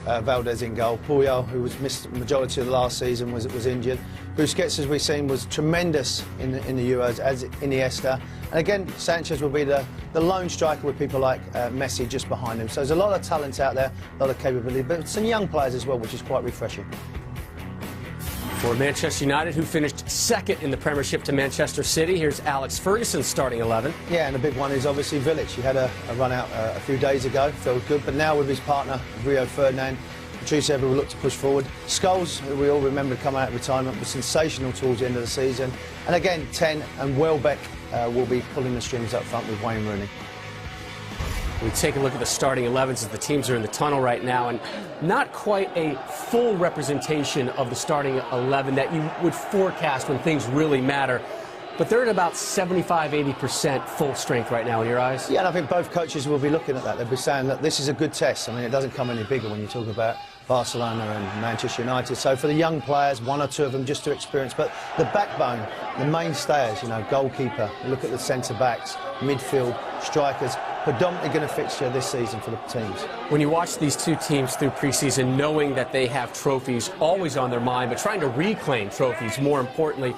Valdez in goal. Puyol, who was missed the majority of the last season, was injured. Busquets, as we've seen, was tremendous in the Euros, as Iniesta. And again, Sanchez will be the lone striker with people like Messi just behind him. So there's a lot of talent out there, a lot of capability, but some young players as well, which is quite refreshing. For Manchester United, who finished second in the Premiership to Manchester City, here's Alex Ferguson's starting 11. Yeah, and the big one is obviously Village. He had a run out a few days ago, felt good, but now with his partner, Rio Ferdinand, Patrice Evra will look to push forward. Scholes, who we all remember coming out of retirement, was sensational towards the end of the season. And again, 10 and Welbeck will be pulling the strings up front with Wayne Rooney. We take a look at the starting 11s as the teams are in the tunnel right now, and not quite a full representation of the starting 11 that you would forecast when things really matter. But they're at about 75–80% full strength right now in your eyes. Yeah, and I think both coaches will be looking at that. They'll be saying that this is a good test. I mean, it doesn't come any bigger when you talk about Barcelona and Manchester United. So for the young players, one or two of them just to experience. But the backbone, the mainstays, you know, goalkeeper, look at the centre-backs, midfield, strikers, predominantly going to fixture this season for the teams. When you watch these two teams through preseason, knowing that they have trophies always on their mind, but trying to reclaim trophies more importantly,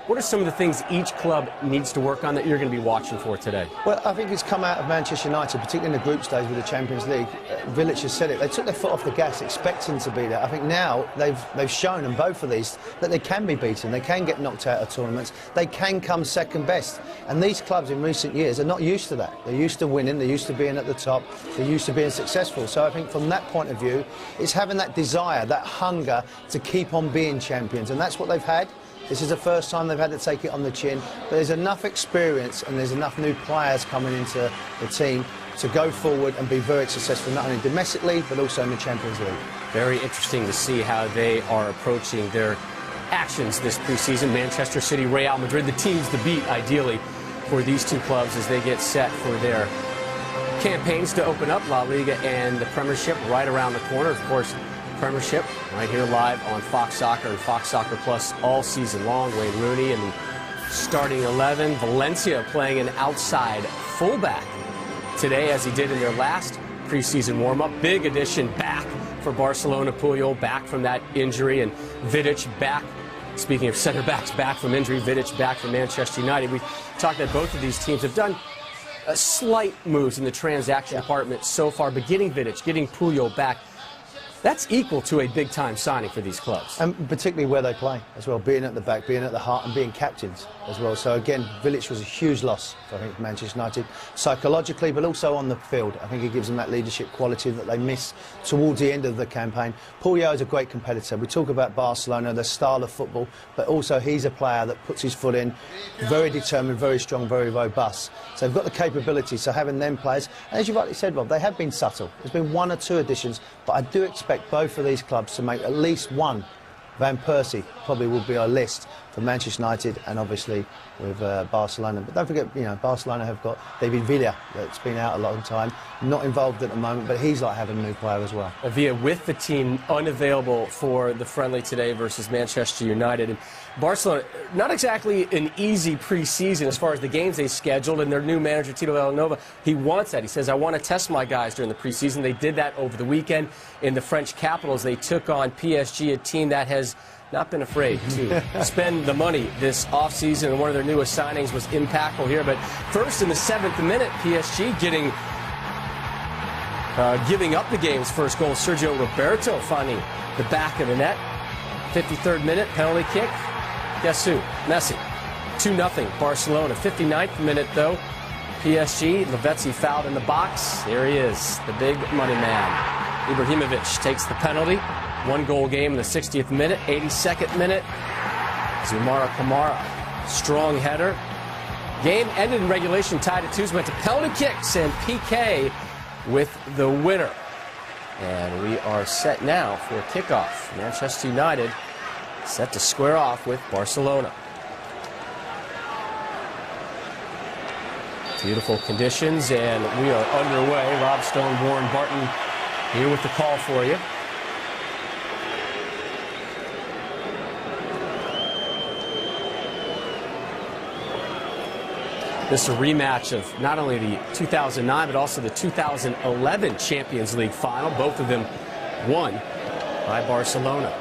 what are some of the things each club needs to work on that you're going to be watching for today? Well, I think it's come out of Manchester United, particularly in the group stage with the Champions League. Village has said it. They took their foot off the gas expecting to be there. I think now they've shown, and both of these, that they can be beaten. They can get knocked out of tournaments. They can come second best. And these clubs in recent years are not used to that. They're used to winning. They're used to being at the top. They're used to being successful. So I think from that point of view, it's having that desire, that hunger to keep on being champions. And that's what they've had. This is the first time they've had to take it on the chin, but there's enough experience and there's enough new players coming into the team to go forward and be very successful, not only domestically, but also in the Champions League. Very interesting to see how they are approaching their actions this preseason. Manchester City, Real Madrid, the teams to beat, ideally, for these two clubs as they get set for their campaigns to open up. La Liga and the Premiership right around the corner. Of course, Premiership right here live on Fox Soccer and Fox Soccer Plus all season long. Wayne Rooney in the starting 11. Valencia playing an outside fullback today, as he did in their last preseason warm-up. Big addition back for Barcelona. Puyol back from that injury, and Vidic back. Speaking of center backs back from injury, Vidic back from Manchester United. We talked that both of these teams have done slight moves in the transaction department so far, but getting Vidic, getting Puyol back, that's equal to a big-time signing for these clubs. And particularly where they play as well, being at the back, being at the heart, and being captains as well. So again, Village was a huge loss for, I think, Manchester United, psychologically, but also on the field. I think it gives them that leadership quality that they missed towards the end of the campaign. Puyol is a great competitor. We talk about Barcelona, their style of football, but also he's a player that puts his foot in, very determined, very strong, very robust. So they've got the capability, so having them players, and as you rightly said, Rob, they have been subtle. There's been one or two additions, but I do expect both of these clubs to make at least one. Van Persie probably will be on a list for Manchester United, and obviously with Barcelona. But don't forget, you know, Barcelona have got David Villa, that's been out a long time, not involved at the moment, but he's like having a new player as well. Villa with the team unavailable for the friendly today versus Manchester United. And Barcelona, not exactly an easy preseason as far as the games they scheduled, and their new manager, Tito Vilanova, he wants that. He says, I want to test my guys during the preseason. They did that over the weekend in the French capital as they took on PSG, a team that has not been afraid to spend the money this offseason, and one of their newest signings was impactful here. But first, in the 7th minute, PSG giving up the game's first goal. Sergio Roberto finding the back of the net. 53rd minute, penalty kick. Guess who? Messi. 2-0 Barcelona. 59th minute, though, PSG. Lavezzi fouled in the box. There he is, the big money man. Ibrahimovic takes the penalty. 1-goal game in the 60th minute. 82nd minute, Zoumara Kamara. Strong header. Game ended in regulation, tied at 2. Went to penalty kicks, and PK with the winner. And we are set now for kickoff. Manchester United set to square off with Barcelona. Beautiful conditions, and we are underway. Rob Stone, Warren Barton here with the call for you. This is a rematch of not only the 2009, but also the 2011 Champions League final. Both of them won by Barcelona.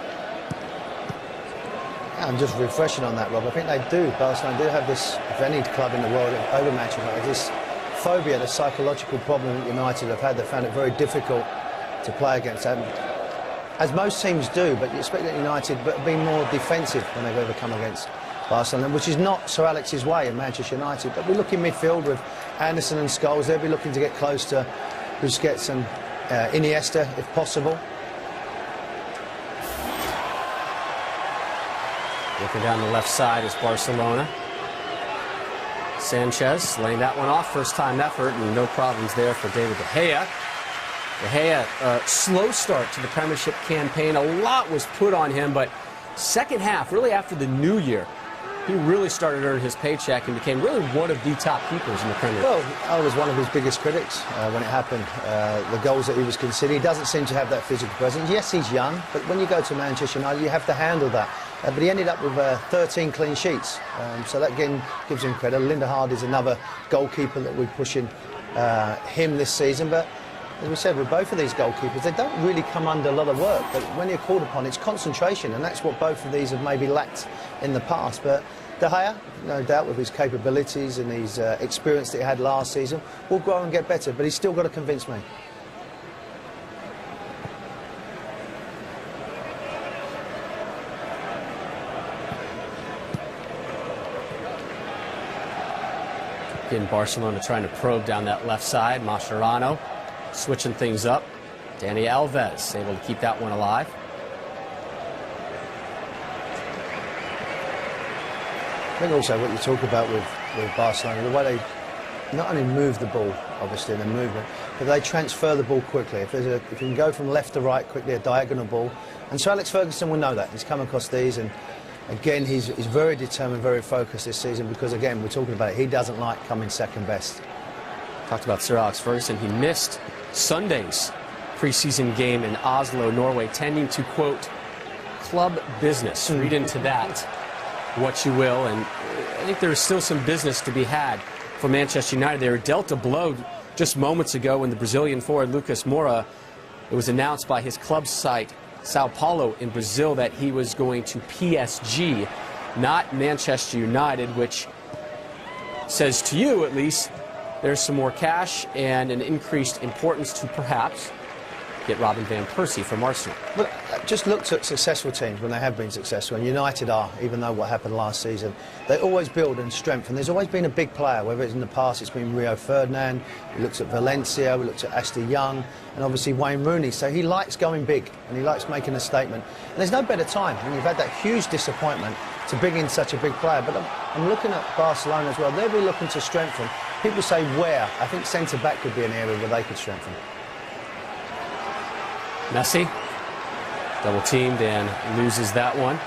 Yeah, I'm just refreshing on that, Rob. I think they do. Barcelona do have this, if any club in the world over Manchester United, this phobia, the psychological problem that United have had. They found it very difficult to play against them, as most teams do, but you expect that United be more defensive when they've ever come against Barcelona, which is not Sir Alex's way in Manchester United. But we look in midfield with Anderson and Scholes. They'll be looking to get close to Busquets and Iniesta, if possible. Looking down the left side is Barcelona. Sanchez laying that one off. First time effort, and no problems there for David De Gea. De Gea, slow start to the Premiership campaign. A lot was put on him, but second half, really after the new year, he really started to earn his paycheck and became really one of the top keepers in the Premier League. Well, I was one of his biggest critics when it happened. The goals that he was conceding, he doesn't seem to have that physical presence. Yes, he's young, but when you go to Manchester United, you have to handle that. But he ended up with 13 clean sheets, so that again gives him credit. Lindegaard is another goalkeeper that we're pushing him this season, but as we said, with both of these goalkeepers, they don't really come under a lot of work, but when you're called upon, it's concentration, and that's what both of these have maybe lacked in the past. But De Gea, no doubt, with his capabilities and his experience that he had last season, will grow and get better, but he's still got to convince me. Again, Barcelona trying to probe down that left side. Mascherano switching things up. Dani Alves able to keep that one alive. I think also what you talk about with Barcelona, the way they not only move the ball, obviously, in the movement, but they transfer the ball quickly. If you can go from left to right quickly, a diagonal ball, and Sir Alex Ferguson will know that. He's come across these, and again, he's very determined, very focused this season, because again, we're talking about it, he doesn't like coming second best. Talked about Sir Alex Ferguson. He missed Sunday's preseason game in Oslo, Norway, tending to, quote, club business. Read into that what you will, and I think there's still some business to be had for Manchester United. They were dealt a blow just moments ago when the Brazilian forward Lucas Moura, it was announced by his club site Sao Paulo in Brazil that he was going to PSG, not Manchester United, which says to you at least there's some more cash and an increased importance to perhaps get Robin van Persie from Arsenal. But just looked at successful teams when they have been successful, and United are, even though what happened last season, they always build and strengthen. There's always been a big player, whether it's in the past, it's been Rio Ferdinand, we looked at Valencia, we looked at Ashley Young, and obviously Wayne Rooney. So he likes going big, and he likes making a statement. And there's no better time when you've had that huge disappointment to bring in such a big player. But I'm looking at Barcelona as well. They'll be looking to strengthen. People say where. I think centre-back could be an area where they could strengthen. Messi, double teamed and loses that one.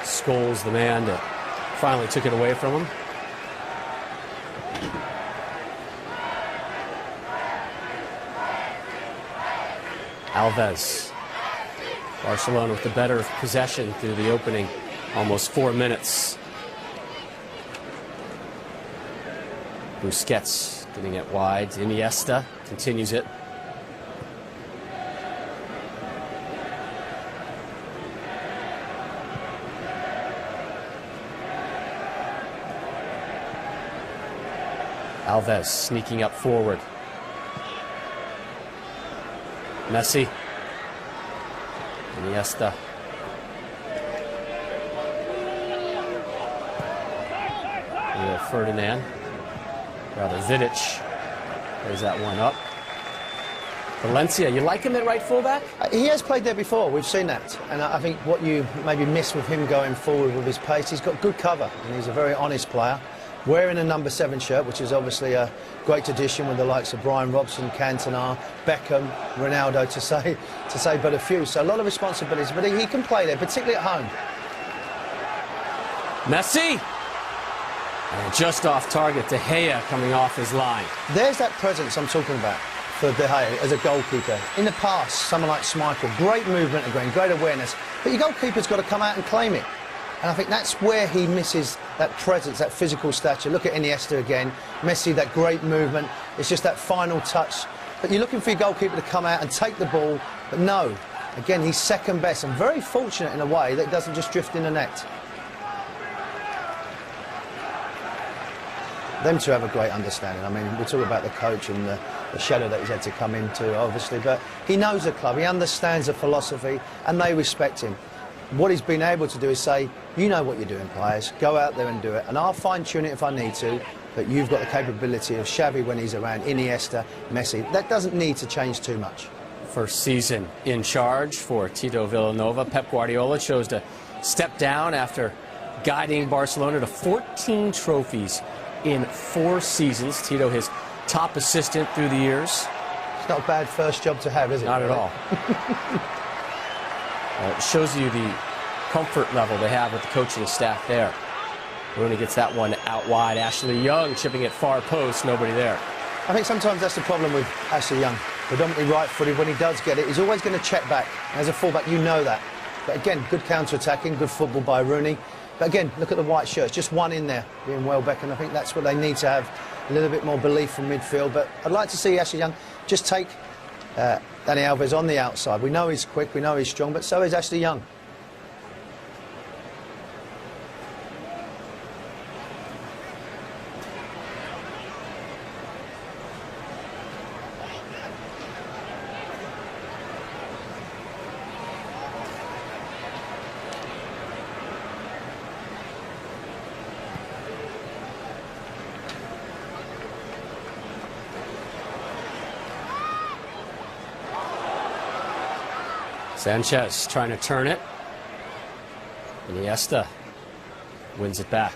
Scholes, the man that finally took it away from him. Alves. Barcelona with the better possession through the opening almost 4 minutes. Busquets getting it wide. Iniesta continues it. Alves sneaking up forward. Messi. Iniesta. Rio Ferdinand. Rather, Vidic plays that one up. Valencia, you like him at right fullback? He has played there before, we've seen that. And I think what you maybe miss with him going forward with his pace, he's got good cover, and he's a very honest player. Wearing a number 7 shirt, which is obviously a great addition with the likes of Brian Robson, Cantona, Beckham, Ronaldo, to say but a few. So a lot of responsibilities, but he can play there, particularly at home. Messi! And just off target, De Gea coming off his line. There's that presence I'm talking about for De Gea as a goalkeeper. In the past, someone like Schmeichel, great movement again, great awareness, but your goalkeeper's got to come out and claim it. And I think that's where he misses that presence, that physical stature. Look at Iniesta again. Messi, that great movement. It's just that final touch. But you're looking for your goalkeeper to come out and take the ball. But no, Again, he's second best and very fortunate in a way that it doesn't just drift in the net. Them two have a great understanding. I mean, we talk about the coach and the shadow that he's had to come into, obviously, but he knows the club, he understands the philosophy, and they respect him. What he's been able to do is say, you know what you're doing, players, go out there and do it, and I'll fine-tune it if I need to, but you've got the capability of Xavi when he's around, Iniesta, Messi. That doesn't need to change too much. First season in charge for Tito Villanova. Pep Guardiola chose to step down after guiding Barcelona to 14 trophies in 4 seasons. Tito, his top assistant through the years. It's not a bad first job to have, is it? Not at all. It shows you the comfort level they have with the coaching staff there. Rooney gets that one out wide. Ashley Young chipping it far post, nobody there. I think sometimes that's the problem with Ashley Young. Predominantly right-footed. When he does get it, he's always going to check back. As a fullback, you know that. But again, good counter-attacking, good football by Rooney. But again, look at the white shirts, just one in there, being Welbeck, and I think that's what they need to have, a little bit more belief from midfield. But I'd like to see Ashley Young just take Dani Alves on the outside. We know he's quick, we know he's strong, but so is Ashley Young. Sanchez trying to turn it. Iniesta wins it back.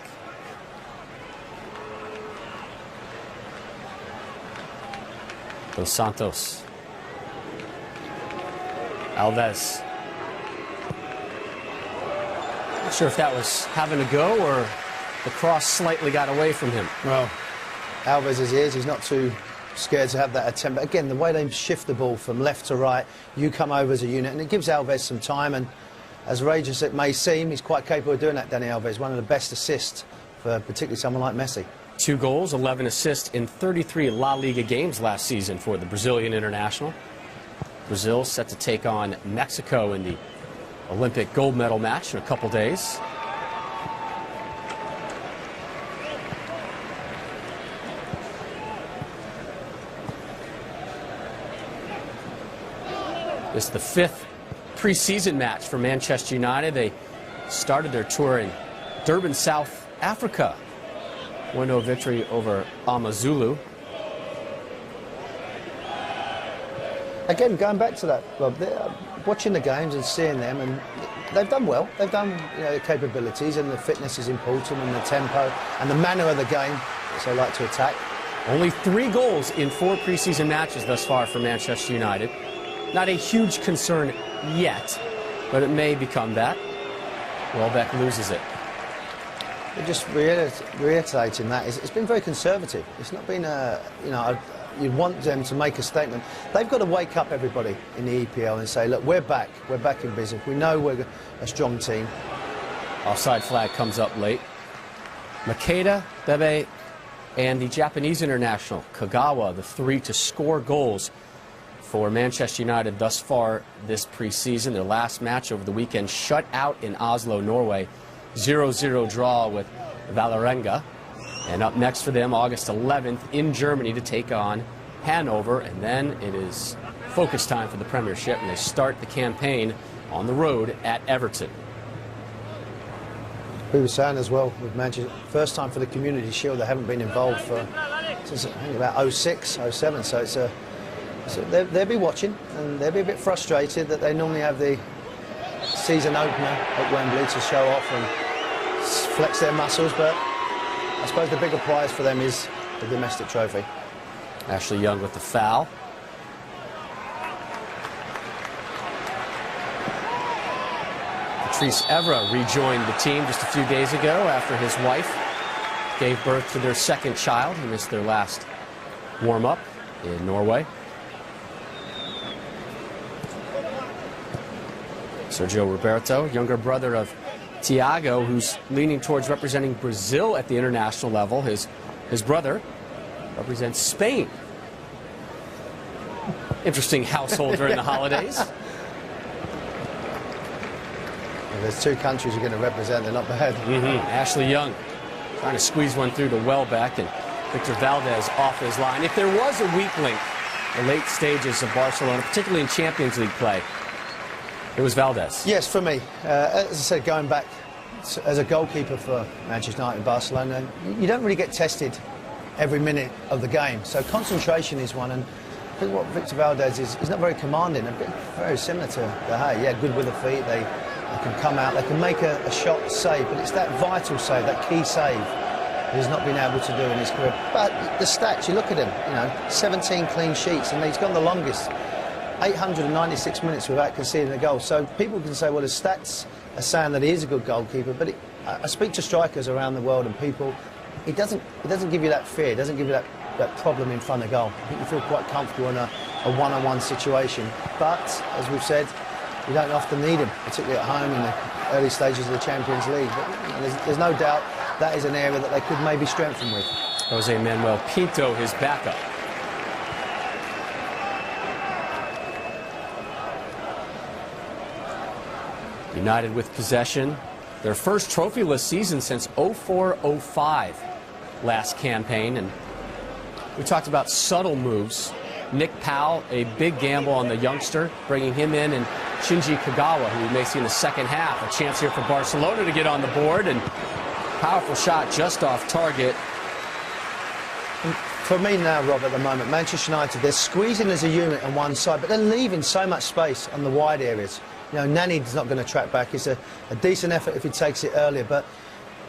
Dos Santos. Alves. Not sure if that was having a go or the cross slightly got away from him. Well, Alves as he is, he's not too scared to have that attempt. But again, the way they shift the ball from left to right, you come over as a unit, and it gives Alves some time. And as outrageous it may seem, he's quite capable of doing that, Dani Alves. One of the best assists for particularly someone like Messi. 2 goals, 11 assists in 33 La Liga games last season for the Brazilian international. Brazil set to take on Mexico in the Olympic gold medal match in a couple days. This is the 5th preseason match for Manchester United. They started their tour in Durban, South Africa. 1-0 victory over Amazulu. Again, going back to that, Rob, watching the games and seeing them, and they've done well. They've done, you know, the capabilities, and the fitness is important, and the tempo and the manner of the game, which they like to attack. Only 3 goals in 4 preseason matches thus far for Manchester United. Not a huge concern yet, but it may become that. Welbeck loses it. Just reiterating that, it's been very conservative. It's not been you'd want them to make a statement. They've got to wake up everybody in the EPL and say, look, we're back in business. We know we're a strong team. Offside flag comes up late. Makeda, Bebe, and the Japanese international, Kagawa, the 3 to score goals for Manchester United thus far this preseason. Their last match over the weekend shut out in Oslo, Norway. 0-0 draw with Vålerenga. And up next for them, August 11th in Germany to take on Hanover. And then it is focus time for the Premiership, and they start the campaign on the road at Everton. We were saying as well with Manchester, first time for the Community Shield. They haven't been involved since I think about 06, 07. So it's so they'll be watching, and they'll be a bit frustrated that they normally have the season opener at Wembley to show off and flex their muscles, but I suppose the bigger prize for them is the domestic trophy. Ashley Young with the foul. Patrice Evra rejoined the team just a few days ago after his wife gave birth to their 2nd child. He missed their last warm-up in Norway. Sergio Roberto, younger brother of Thiago, who's leaning towards representing Brazil at the international level. His brother represents Spain. Interesting household during the holidays. There's two countries you're going to represent. They're not bad. Ashley Young trying to squeeze one through to Welbeck, and Victor Valdez off his line. If there was a weak link in the late stages of Barcelona, particularly in Champions League play, it was Valdez. Yes, for me. As I said, going back as a goalkeeper for Manchester United and Barcelona, you don't really get tested every minute of the game. So concentration is one, and I think what Victor Valdez is, he's not very commanding, a bit very similar to De Gea. Yeah, good with the feet, they can come out, they can make a shot save, but it's that vital save, that key save that he's not been able to do in his career. But the stats, you look at him, 17 clean sheets, and he's gone the longest, 896 minutes without conceding a goal. So people can say, well, his stats are saying that he is a good goalkeeper, but I speak to strikers around the world, and people, it doesn't give you that fear, it doesn't give you that problem in front of goal. I think you feel quite comfortable in a one-on-one situation. But, as we've said, you don't often need him, particularly at home in the early stages of the Champions League. But there's no doubt that is an area that they could maybe strengthen with. Jose Manuel Pinto, his backup. United with possession. Their first trophyless season since 04-05 last campaign. And we talked about subtle moves. Nick Powell, a big gamble on the youngster, bringing him in, and Shinji Kagawa, who we may see in the second half. A chance here for Barcelona to get on the board, and powerful shot just off target. And for me now, Rob, at the moment, Manchester United, they're squeezing as a unit on one side, but they're leaving so much space on the wide areas. Nani's not going to track back. It's a decent effort if he takes it earlier, but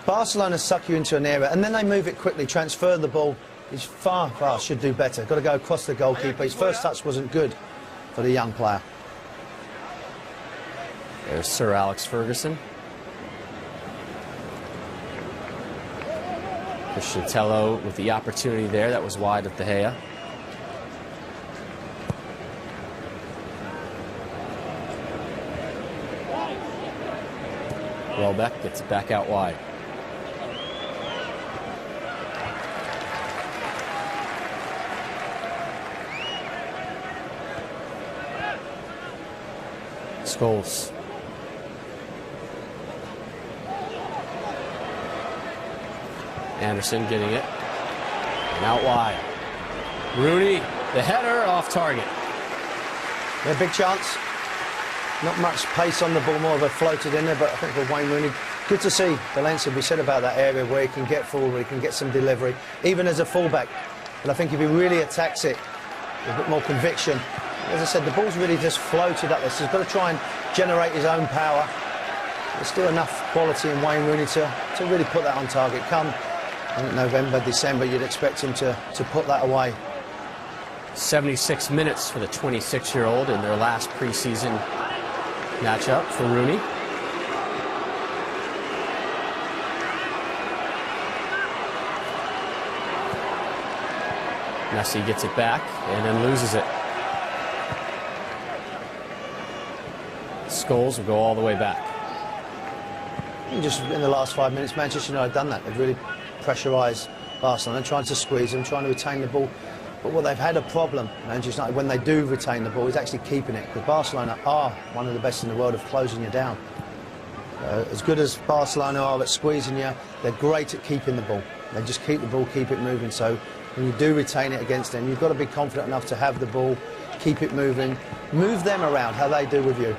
Barcelona suck you into an area, and then they move it quickly, transfer the ball. He's far, should do better. Got to go across the goalkeeper. His first touch wasn't good for the young player. There's Sir Alex Ferguson. Christian Tello with the opportunity there. That was wide of De Gea. Welbeck gets it back out wide. Scholes. Anderson getting it. And out wide. Rooney, the header off target. Yeah, big chance. Not much pace on the ball, more of a floated in there, but I think for Wayne Rooney, good to see Valencia. We said about that area where he can get forward, he can get some delivery, even as a fullback. But I think if he really attacks it with a bit more conviction, as I said, the ball's really just floated up there, so he's got to try and generate his own power. There's still enough quality in Wayne Rooney to really put that on target. Come November, December, you'd expect him to put that away. 76 minutes for the 26-year-old in their last preseason matchup for Rooney. Messi gets it back and then loses it. Scholes will go all the way back. Just in the last 5 minutes, Manchester United have done that. They've really pressurised Barcelona, trying to squeeze them, trying to retain the ball. But what they've had a problem, Manchester United, when they do retain the ball, is actually keeping it. Because Barcelona are one of the best in the world of closing you down. As good as Barcelona are at squeezing you, they're great at keeping the ball. They just keep the ball, keep it moving. So when you do retain it against them, you've got to be confident enough to have the ball, keep it moving, move them around how they do with you,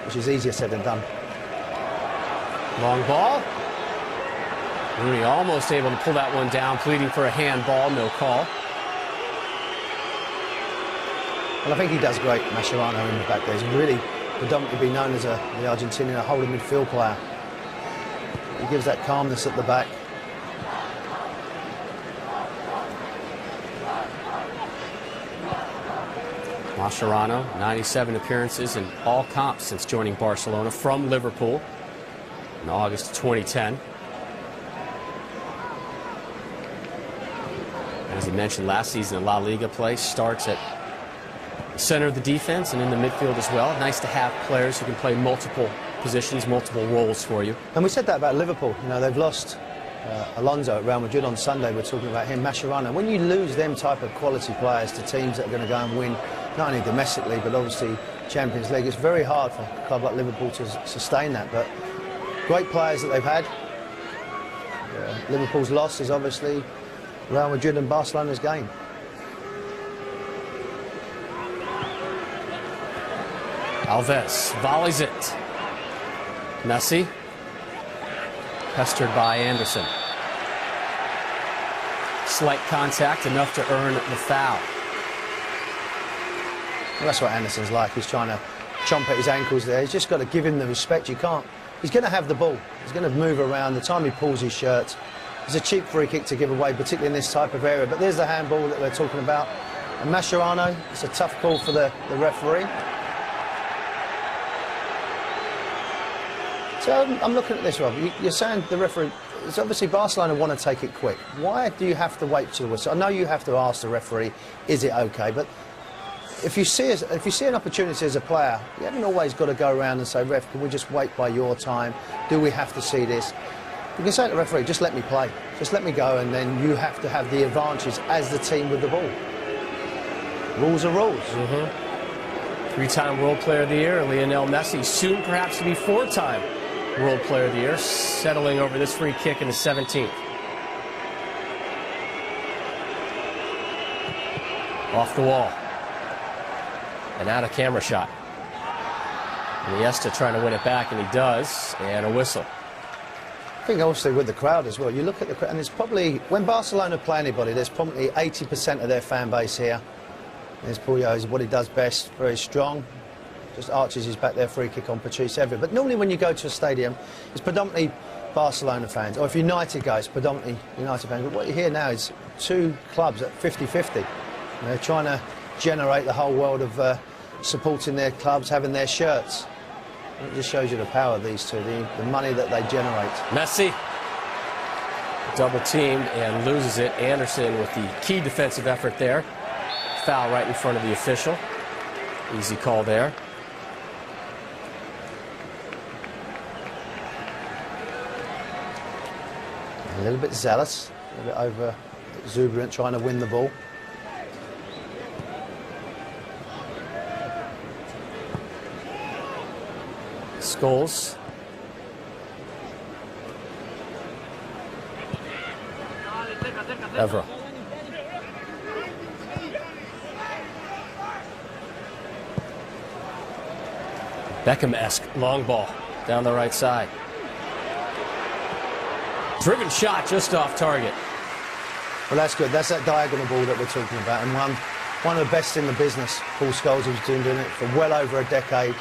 which is easier said than done. Long ball. Rooney almost able to pull that one down, pleading for a handball, no call. Well, I think he does great, Mascherano, in the back there. He's really predominantly been known as the Argentinian holding midfield player. He gives that calmness at the back. Mascherano, 97 appearances in all comps since joining Barcelona from Liverpool in August 2010. As he mentioned, last season in La Liga play starts at the center of the defense and in the midfield as well. Nice to have players who can play multiple positions, multiple roles for you. And we said that about Liverpool. They've lost Alonso at Real Madrid on Sunday. We're talking about him, Mascherano. When you lose them type of quality players to teams that are going to go and win, not only domestically, but obviously Champions League, it's very hard for a club like Liverpool to sustain that. But great players that they've had. Liverpool's loss is obviously Real Madrid and Barcelona's game. Alves volleys it. Messi, pestered by Anderson. Slight contact, enough to earn the foul. Well, that's what Anderson's like. He's trying to chomp at his ankles there. He's just got to give him the respect. You can't. He's going to have the ball. He's going to move around. The time he pulls his shirt, it's a cheap free kick to give away, particularly in this type of area. But there's the handball that we're talking about. And Mascherano, it's a tough call for the referee. So I'm looking at this, Rob. You're saying the referee, it's obviously Barcelona want to take it quick. Why do you have to wait till the whistle? I know you have to ask the referee, is it okay? But if you see an opportunity as a player, you haven't always got to go around and say, ref, can we just wait by your time? Do we have to see this? You can say to the referee, just let me play. Just let me go, and then you have to have the advantage as the team with the ball. Rules are rules. Three-time World Player of the Year, Lionel Messi, soon perhaps to be four-time World Player of the Year, settling over this free kick in the 17th. Off the wall. An out-of-camera shot. Iniesta trying to win it back, and he does, and a whistle. I think also with the crowd as well. You look at the crowd, and it's probably, when Barcelona play anybody, there's probably 80% of their fan base here. There's Puyol, is what he does best, very strong. Just arches his back there, free kick on Patrice Evra. But normally when you go to a stadium, it's predominantly Barcelona fans. Or if United go, it's predominantly United fans. But what you hear now is two clubs at 50-50. They're trying to generate the whole world of supporting their clubs, having their shirts. It just shows you the power of these two, the money that they generate. Messi, double teamed and loses it. Anderson with the key defensive effort there. Foul right in front of the official. Easy call there. A little bit zealous, a little bit over exuberant, trying to win the ball. Scholes. Evra. Beckham-esque long ball down the right side. Driven shot just off target. Well, that's good. That's that diagonal ball that we're talking about, and one of the best in the business. Paul Scholes has been doing it for well over a decade.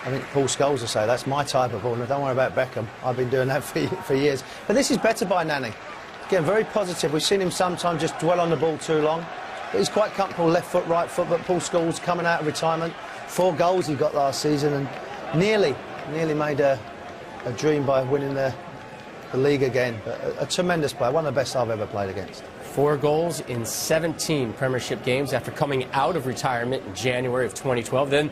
I think Paul Scholes will say that's my type of ball. No, don't worry about Beckham. I've been doing that for years. But this is better by Nani. Again, very positive. We've seen him sometimes just dwell on the ball too long. But he's quite comfortable, left foot, right foot. But Paul Scholes coming out of retirement. 4 goals he got last season, and nearly made a dream by winning the league again. But a tremendous player, one of the best I've ever played against. 4 goals in 17 Premiership games after coming out of retirement in January of 2012. Then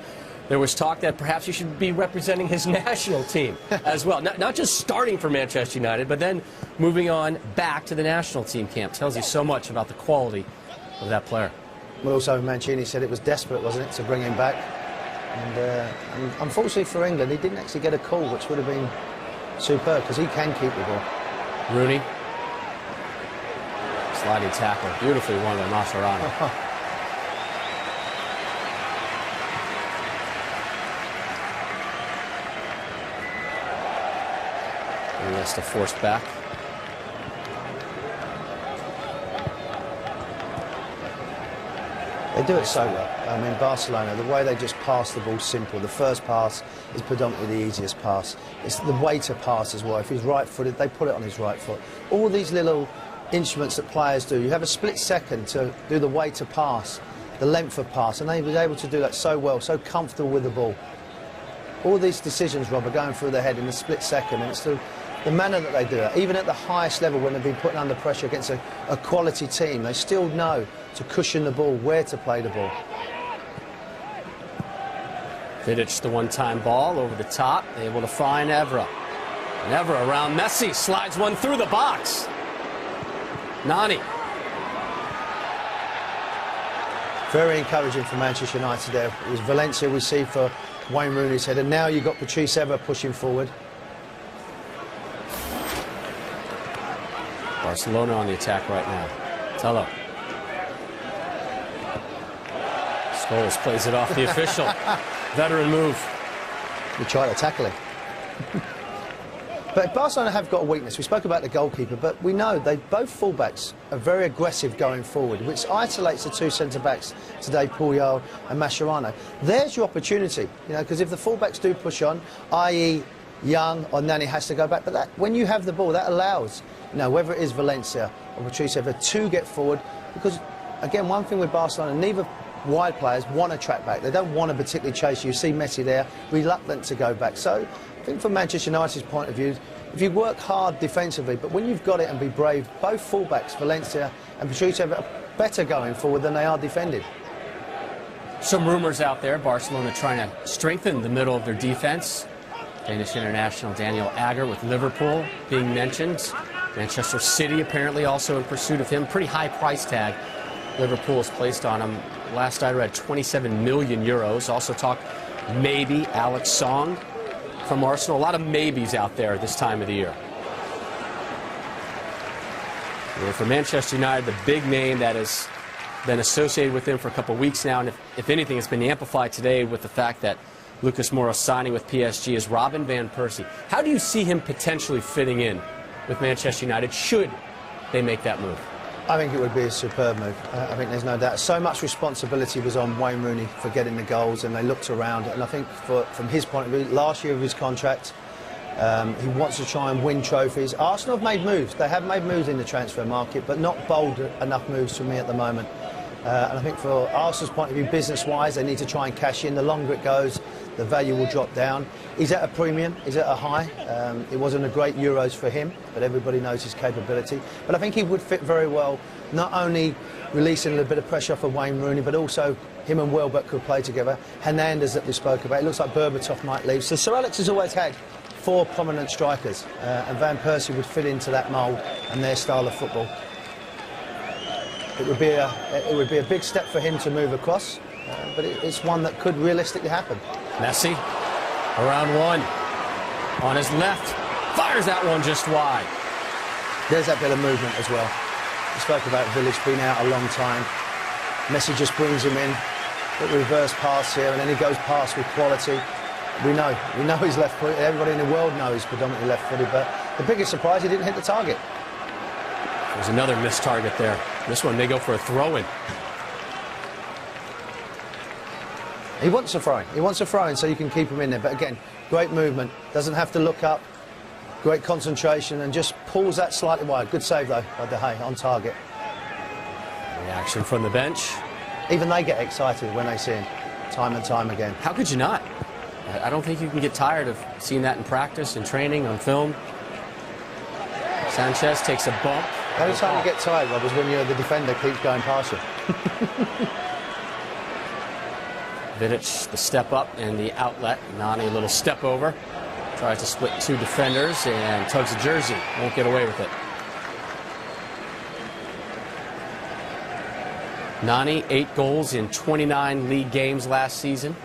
there was talk that perhaps he should be representing his national team as well. Not just starting for Manchester United, but then moving on back to the national team camp. Tells you so much about the quality of that player. Well, also Mancini said it was desperate, wasn't it, to bring him back. And unfortunately for England, he didn't actually get a call, which would have been superb, because he can keep the ball. Rooney. Sliding tackle. Beautifully won by Mascherano. Iniesta forced back. They do it so well. I mean, Barcelona, the way they just pass the ball simple. The first pass is predominantly the easiest pass. It's the way to pass as well. If he's right-footed, they put it on his right foot. All these little instruments that players do. You have a split second to do the way to pass, the length of pass, and they were able to do that so well, so comfortable with the ball. All these decisions, Rob, are going through their head in a split second, and it's the manner that they do it. Even at the highest level, when they've been put under pressure against a quality team, they still know to cushion the ball, where to play the ball. Vidic, the one-time ball over the top, able to find Evra. And Evra around Messi, slides one through the box. Nani. Very encouraging for Manchester United there. It was Valencia we see for Wayne Rooney's head, and now you've got Patrice Evra pushing forward. Barcelona on the attack right now. Tello. Scholes plays it off the official. Veteran move. We try to tackle him. But Barcelona have got a weakness. We spoke about the goalkeeper, but we know both fullbacks are very aggressive going forward, which isolates the two centre-backs today, Puyol and Mascherano. There's your opportunity, because if the fullbacks do push on, i.e. Young or Nani has to go back, but when you have the ball, that allows, whether it is Valencia or Patricio, to get forward, because, again, one thing with Barcelona, neither wide players want to track back. They don't want to particularly chase you. You see Messi there, reluctant to go back. So I think from Manchester United's point of view, if you work hard defensively, but when you've got it and be brave, both fullbacks, Valencia and Patricio, are better going forward than they are defending. Some rumours out there, Barcelona trying to strengthen the middle of their defence. Danish international Daniel Agger with Liverpool being mentioned. Manchester City apparently also in pursuit of him. Pretty high price tag Liverpool has placed on him. Last I read, 27 million euros. Also talk maybe Alex Song from Arsenal. A lot of maybes out there this time of the year. And for Manchester United, the big name that has been associated with them for a couple of weeks now, and if anything, it's been amplified today with the fact that Lucas Moura signing with PSG is Robin van Persie. How do you see him potentially fitting in with Manchester United should they make that move? I think it would be a superb move. I think there's no doubt. So much responsibility was on Wayne Rooney for getting the goals, and they looked around. And I think from his point of view, last year of his contract, he wants to try and win trophies. Arsenal have made moves. They have made moves in the transfer market, but not bold enough moves for me at the moment. And I think for Arsenal's point of view, business-wise, they need to try and cash in. The longer it goes, the value will drop down. He's at a premium, he's at a high. It wasn't a great Euros for him, but everybody knows his capability. But I think he would fit very well, not only releasing a little bit of pressure off of Wayne Rooney, but also him and Welbeck could play together. Hernandez that we spoke about, it looks like Berbatov might leave. So Sir Alex has always had four prominent strikers, and Van Persie would fit into that mould and their style of football. It would be a big step for him to move across, but it's one that could realistically happen. Messi, around one, on his left, fires that one just wide. There's that bit of movement as well. We spoke about Village being out a long time. Messi just brings him in, a reverse pass here, and then he goes past with quality. We know he's left-footed. Everybody in the world knows he's predominantly left-footed, but the biggest surprise, he didn't hit the target. There's another missed target there. This one may go for a throw-in. He wants a throw-in. He wants a throw-in so you can keep him in there. But again, great movement. Doesn't have to look up. Great concentration and just pulls that slightly wide. Good save, though, by De Gea, on target. Reaction from the bench. Even they get excited when they see him, time and time again. How could you not? I don't think you can get tired of seeing that in practice, in training, on film. Sanchez takes a bump. The only time you get tired, Rob, is when the defender keeps going past you. Vidic, the step up and the outlet. Nani, a little step over. Tries to split two defenders and tugs a jersey. Won't get away with it. Nani, 8 goals in 29 league games last season.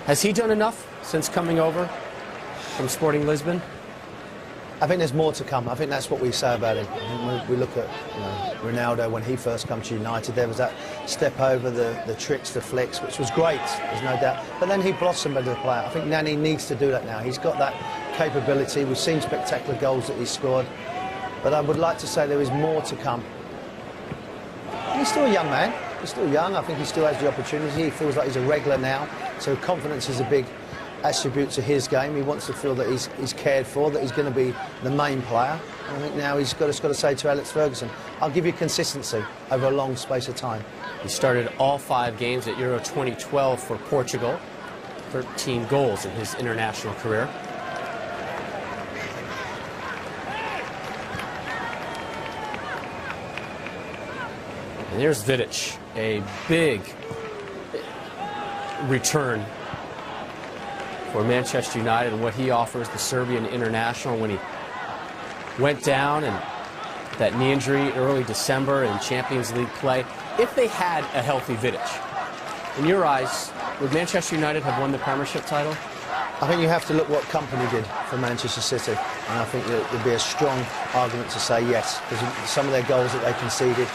Has he done enough since coming over from Sporting Lisbon? I think there's more to come. I think that's what we say about him. I think we look at Ronaldo when he first came to United. There was that step over, the tricks, the flicks, which was great, there's no doubt. But then he blossomed as a player. I think Nani needs to do that now. He's got that capability. We've seen spectacular goals that he's scored. But I would like to say there is more to come. He's still a young man. He's still young. I think he still has the opportunity. He feels like he's a regular now. So confidence is a big attribute to his game. He wants to feel that he's cared for, that he's going to be the main player. And I think now he's got to say to Alex Ferguson, I'll give you consistency over a long space of time. He started all 5 games at Euro 2012 for Portugal. 13 goals in his international career. And there's Vidic, a big return for Manchester United and what he offers the Serbian international when he went down and that knee injury early December in Champions League play. If they had a healthy Vidic, in your eyes, would Manchester United have won the Premiership title? I think you have to look what company did for Manchester City, and I think there'd be a strong argument to say yes, because some of their goals that they conceded,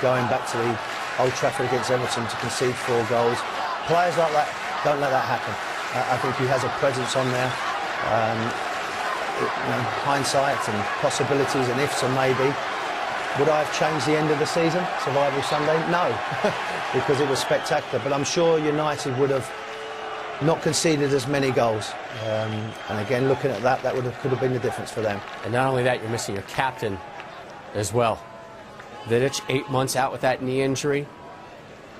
going back to the Old Trafford against Everton to concede 4 goals, players like that, don't let that happen. I think he has a presence on there. Hindsight and possibilities and ifs and maybe. Would I have changed the end of the season, Survival Sunday? No, because it was spectacular. But I'm sure United would have not conceded as many goals. And again, looking at that, could have been the difference for them. And not only that, you're missing your captain as well. Vidic, 8 months out with that knee injury.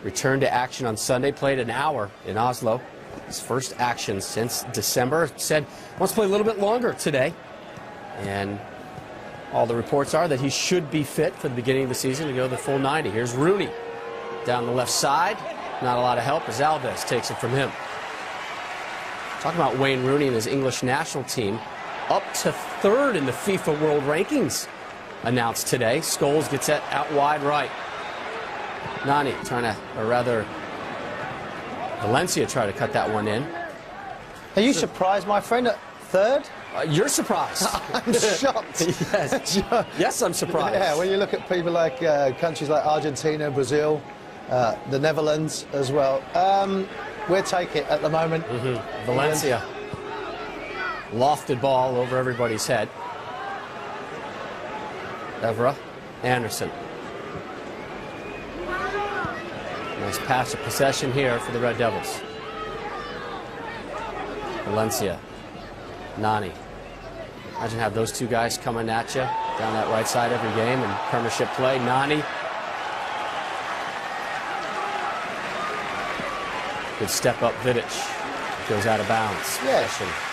Returned to action on Sunday, played an hour in Oslo. His first action since December. Said wants to play a little bit longer today. And all the reports are that he should be fit for the beginning of the season to go the full 90. Here's Rooney down the left side. Not a lot of help as Alves takes it from him. Talking about Wayne Rooney and his English national team, up to 3rd in the FIFA World Rankings announced today. Scholes gets it out wide right. Nani trying to, or rather, Valencia try to cut that one in. Are you surprised, my friend, at 3rd? You're surprised. I'm shocked. Yes. Yes, I'm surprised. Yeah, when you look at people like countries like Argentina, Brazil, the Netherlands as well. We'll take it at the moment. Valencia. Lofted ball over everybody's head. Evra. Anderson. Nice patch of possession here for the Red Devils. Valencia. Nani. Imagine have those 2 guys coming at you down that right side every game and Premiership play. Nani. Good step up, Vidic. Goes out of bounds. Yeah,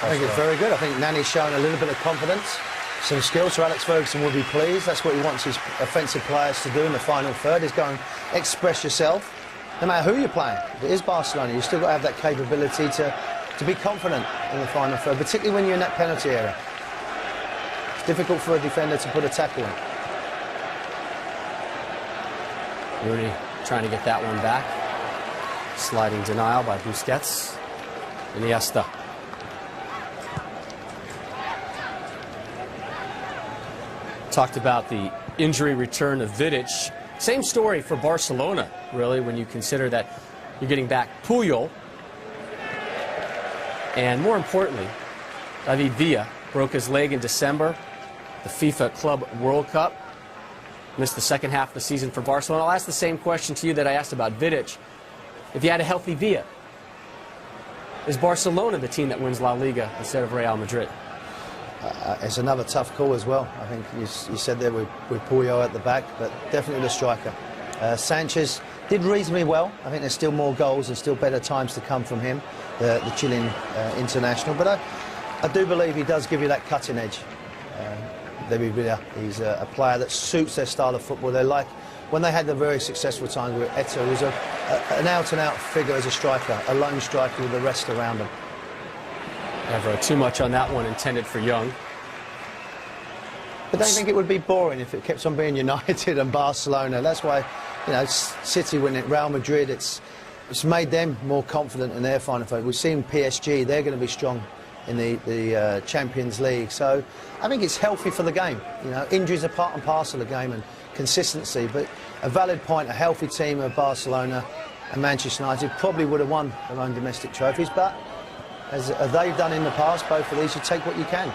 I think it's very good. I think Nani's showing a little bit of confidence, some skills, so Alex Ferguson will be pleased. That's what he wants his offensive players to do in the final third, is go and express yourself. No matter who you're playing, if it is Barcelona, you've still got to have that capability to be confident in the final third, particularly when you're in that penalty area. It's difficult for a defender to put a tackle in. Rooney trying to get that one back. Sliding denial by Busquets. Iniesta. Talked about the injury return of Vidic. Same story for Barcelona, really, when you consider that you're getting back Puyol. And more importantly, David Villa broke his leg in December, the FIFA Club World Cup. Missed the second half of the season for Barcelona. I'll ask the same question to you that I asked about Vidic. If you had a healthy Villa, is Barcelona the team that wins La Liga instead of Real Madrid? It's another tough call as well. I think you said there with Puyol at the back, but definitely the striker. Sanchez did reasonably well. I think there's still more goals and still better times to come from him, the Chilean international. But I do believe he does give you that cutting edge. David Villa, he's a player that suits their style of football. They're like when they had the very successful time with Eto'o, was an out-and-out figure as a striker, a lone striker with the rest around him. Never too much on that one intended for Young. But don't you think it would be boring if it kept on being United and Barcelona? That's why, you know, City winning, Real Madrid, it's made them more confident in their final third. We've seen PSG, they're going to be strong in the Champions League. So I think it's healthy for the game. You know, injuries are part and parcel of the game and consistency. But a valid point, a healthy team of Barcelona and Manchester United probably would have won their own domestic trophies. But as they've done in the past, both of these, you take what you can.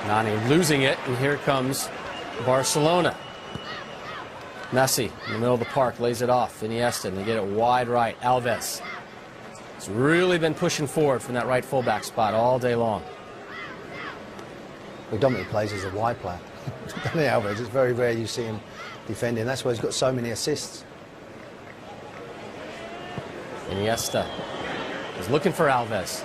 Nani losing it, and here comes Barcelona. Messi in the middle of the park lays it off. Iniesta, and they get it wide right. Alves. He's really been pushing forward from that right fullback spot all day long. Well, Dominic plays as a wide player. Dani Alves, it's very rare you see him defending. That's why he's got so many assists. Iniesta is looking for Alves.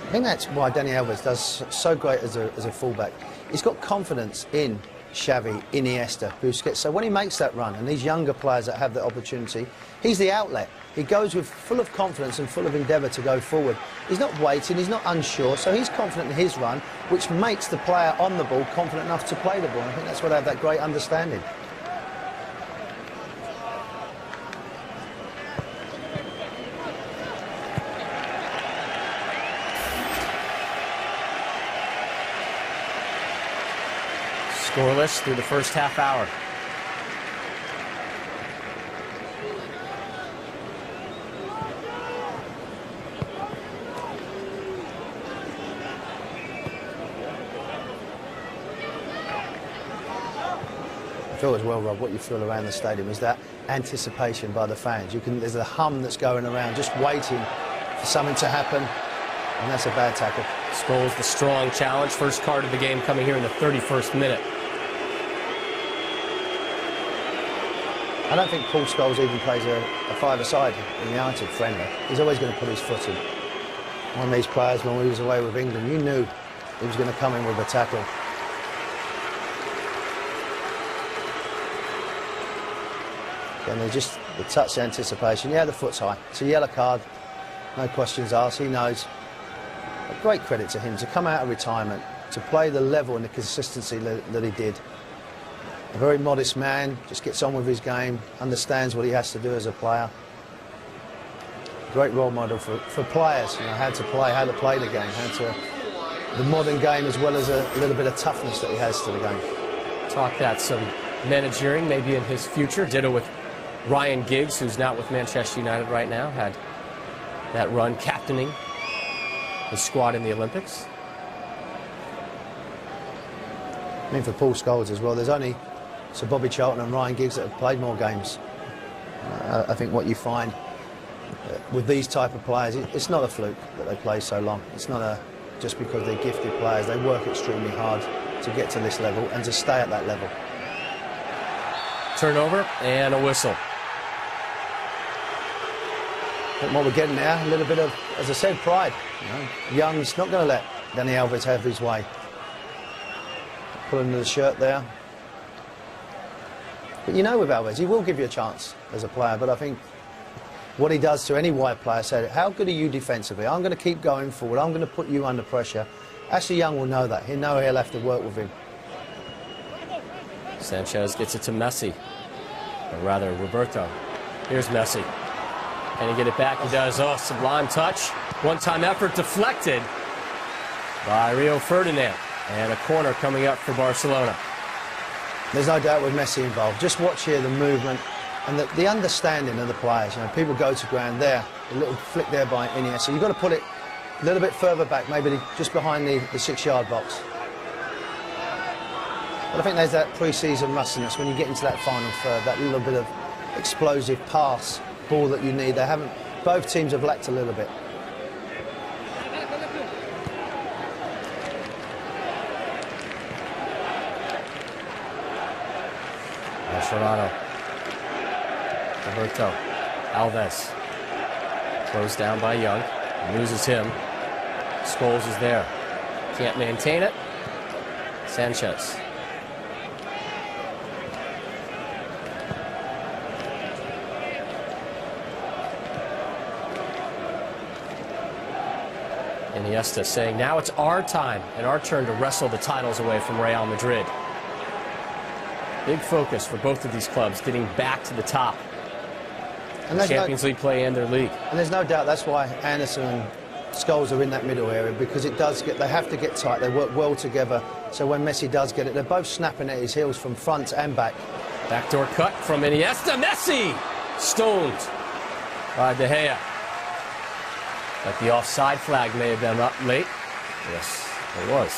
I think that's why Dani Alves does so great as a fullback. He's got confidence in Xavi, Iniesta, Busquets. So when he makes that run, and these younger players that have the opportunity, he's the outlet. He goes with full of confidence and full of endeavour to go forward. He's not waiting, he's not unsure, so he's confident in his run, which makes the player on the ball confident enough to play the ball. And I think that's why they have that great understanding. Scoreless through the first half hour. I feel as well, Rob, what you feel around the stadium is that anticipation by the fans. There's a hum that's going around, just waiting for something to happen, and that's a bad tackle. Scholes, the strong challenge. First card of the game coming here in the 31st minute. I don't think Paul Scholes even plays a five-a-side in the United friendly. He's always going to put his foot in. One of these players, when he was away with England, you knew he was going to come in with a tackle. And there's just the touch anticipation. Yeah, the foot's high. It's a yellow card. No questions asked. He knows. But great credit to him to come out of retirement, to play the level and the consistency that he did. A very modest man, just gets on with his game, understands what he has to do as a player. Great role model for players, you know, how to play the game, the modern game, as well as a little bit of toughness that he has to the game. Talk that some managering maybe in his future. Ditto with Ryan Giggs, who's not with Manchester United right now, had that run captaining his squad in the Olympics. I mean, for Paul Scholes as well, there's only Sir Bobby Charlton and Ryan Giggs that have played more games. I think what you find with these type of players, it's not a fluke that they play so long. It's not just because they're gifted players. They work extremely hard to get to this level and to stay at that level. Turnover and a whistle. But what we're getting now, a little bit of, as I said, pride. You know, Young's not going to let Dani Alves have his way. Pulling the shirt there. But you know, with Alves, he will give you a chance as a player. But I think what he does to any white player, said, how good are you defensively? I'm going to keep going forward. I'm going to put you under pressure. Ashley Young will know that. He'll know he'll have to work with him. Sanchez gets it to Messi. Or rather, Roberto. Here's Messi. Can he get it back? He does. Oh, sublime touch. One-time effort deflected by Rio Ferdinand. And a corner coming up for Barcelona. There's no doubt with Messi involved. Just watch here the movement and the understanding of the players. You know, people go to ground there. A little flick there by Iniesta. You've got to put it a little bit further back, maybe just behind the 6-yard box. But I think there's that pre-season rustiness when you get into that final third, that little bit of explosive pass ball that you need. They haven't. Both teams have lacked a little bit. Mascherano. Roberto. Alves. Closed down by Young. Loses him. Scholes is there. Can't maintain it. Sanchez. Iniesta saying, now it's our time and our turn to wrestle the titles away from Real Madrid. Big focus for both of these clubs, getting back to the top. And Champions League play and their league. And there's no doubt that's why Anderson and Scholes are in that middle area, because it does they have to get tight. They work well together. So when Messi does get it, they're both snapping at his heels from front and back. Backdoor cut from Iniesta. Messi stoned by De Gea. But the offside flag may have been up late. Yes, it was.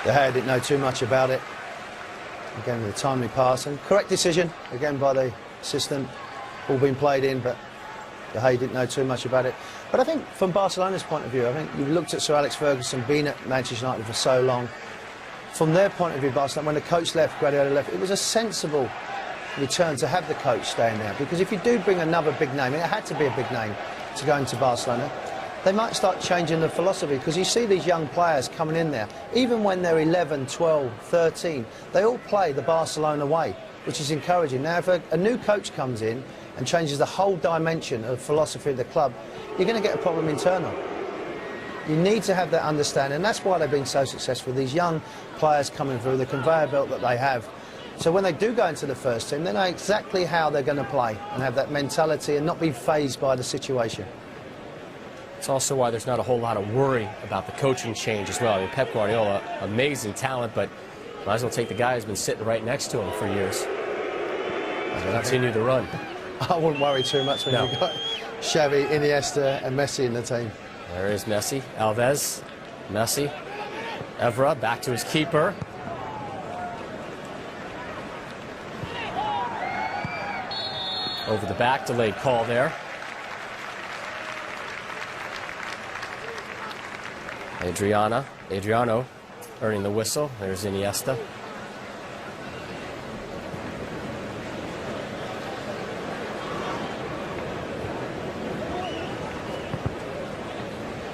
De Gea didn't know too much about it. Again, with a timely pass and correct decision again by the assistant. All been played in, but De Gea didn't know too much about it. But I think from Barcelona's point of view, I think you've looked at Sir Alex Ferguson being at Manchester United for so long. From their point of view, Barcelona, when the coach left, Guardiola left, it was a sensible return to have the coach staying there. Because if you do bring another big name, and it had to be a big name to go into Barcelona, they might start changing the philosophy, because you see these young players coming in there, even when they're 11, 12, 13, they all play the Barcelona way, which is encouraging. Now, if a new coach comes in and changes the whole dimension of philosophy of the club, you're going to get a problem internal. You need to have that understanding, and that's why they've been so successful. These young players coming through, the conveyor belt that they have. So when they do go into the first team, they know exactly how they're going to play and have that mentality and not be fazed by the situation. It's also why there's not a whole lot of worry about the coaching change as well. I mean, Pep Guardiola, amazing talent, but Might as well take the guy who's been sitting right next to him for years. Continue the run. I wouldn't worry too much when you've got Xavi, Iniesta and Messi in the team. There is Messi, Alves, Messi, Evra back to his keeper. Over the back, delayed call there. Adriano earning the whistle. There's Iniesta.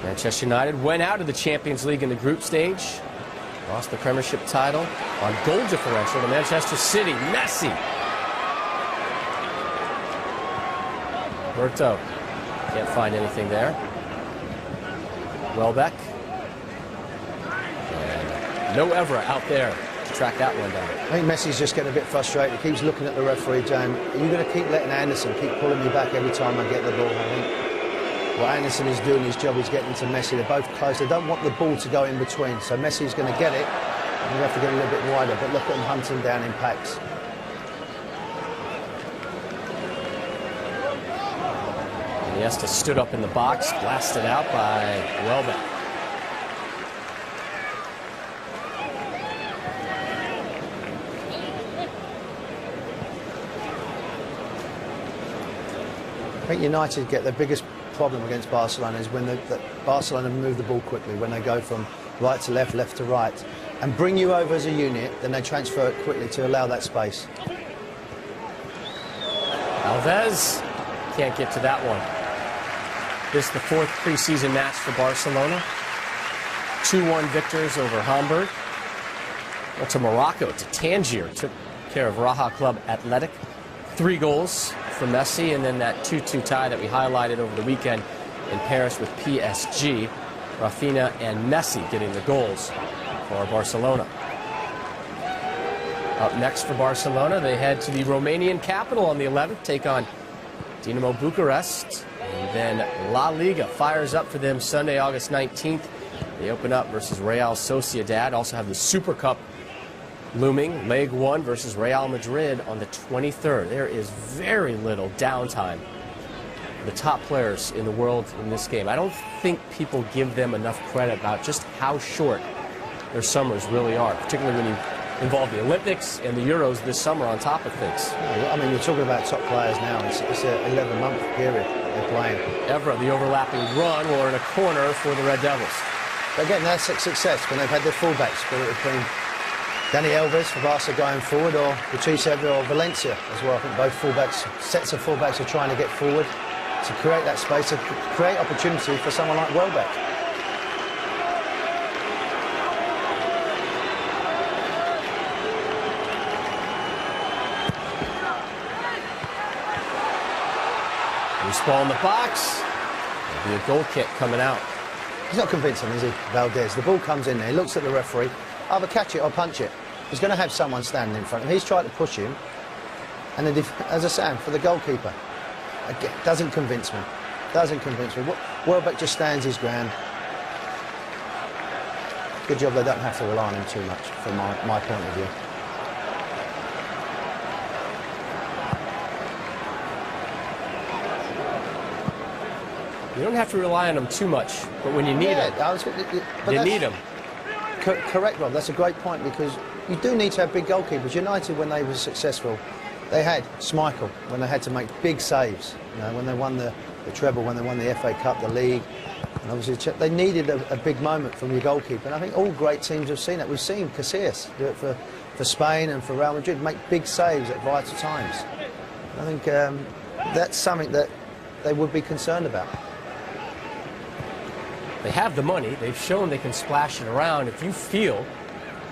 Manchester United went out of the Champions League in the group stage. Lost the Premiership title on goal differential to Manchester City. Messi. Berto. Can't find anything there. Welbeck. And no Evra out there to track that one down. I think Messi's just getting a bit frustrated. He keeps looking at the referee, Jan. Are you going to keep letting Anderson keep pulling me back every time I get the ball? I think what Anderson is doing his job is getting to Messi. They're both close. They don't want the ball to go in between. So Messi's going to get it. And you have to get a little bit wider. But look at him hunting down in packs. Iniesta stood up in the box, blasted out by Welbeck. I think United get their biggest problem against Barcelona is when Barcelona move the ball quickly, when they go from right to left, left to right, and bring you over as a unit, then they transfer it quickly to allow that space. Alves can't get to that one. This is the fourth preseason match for Barcelona. 2-1 victors over Hamburg. Went to Morocco, to Tangier, took care of Raja Club Athletic. 3 goals for Messi, and then that 2-2 tie that we highlighted over the weekend in Paris with PSG. Rafinha and Messi getting the goals for Barcelona. Up next for Barcelona, they head to the Romanian capital on the 11th, take on Dinamo Bucharest. And then La Liga fires up for them Sunday, August 19th. They open up versus Real Sociedad. Also have the Super Cup looming, Leg 1 versus Real Madrid on the 23rd. There is very little downtime. The top players in the world in this game. I don't think people give them enough credit about just how short their summers really are, particularly when you involve the Olympics and the Euros this summer on top of things. I mean, you're talking about top players now. It's an 11-month period they're playing. Evra, the overlapping run, will earn a corner for the Red Devils. But again, that's a success when they've had their fullbacks, whether it's been Dani Alves for Barca going forward, or Patrice Evra or Valencia as well. I think both fullbacks, sets of fullbacks are trying to get forward to create that space, to create opportunity for someone like Welbeck. Loose ball in the box. There'll be a goal kick coming out. He's not convincing, is he, Valdez? The ball comes in there, he looks at the referee, either catch it or punch it. He's going to have someone standing in front of him. He's tried to push him, and as I say, for the goalkeeper, again, doesn't convince me. Doesn't convince me. Welbeck just stands his ground. Good job they don't have to rely on him too much, from my point of view. You don't have to rely on them too much, but when you need them, you need them. Correct, Rob. That's a great point, because you do need to have big goalkeepers. United, when they were successful, they had Schmeichel when they had to make big saves. You know, when they won the treble, when they won the FA Cup, the league, and obviously they needed a big moment from your goalkeeper. And I think all great teams have seen that. We've seen Casillas do it for Spain and for Real Madrid, make big saves at vital times. I think that's something that they would be concerned about. They have the money. They've shown they can splash it around. If you feel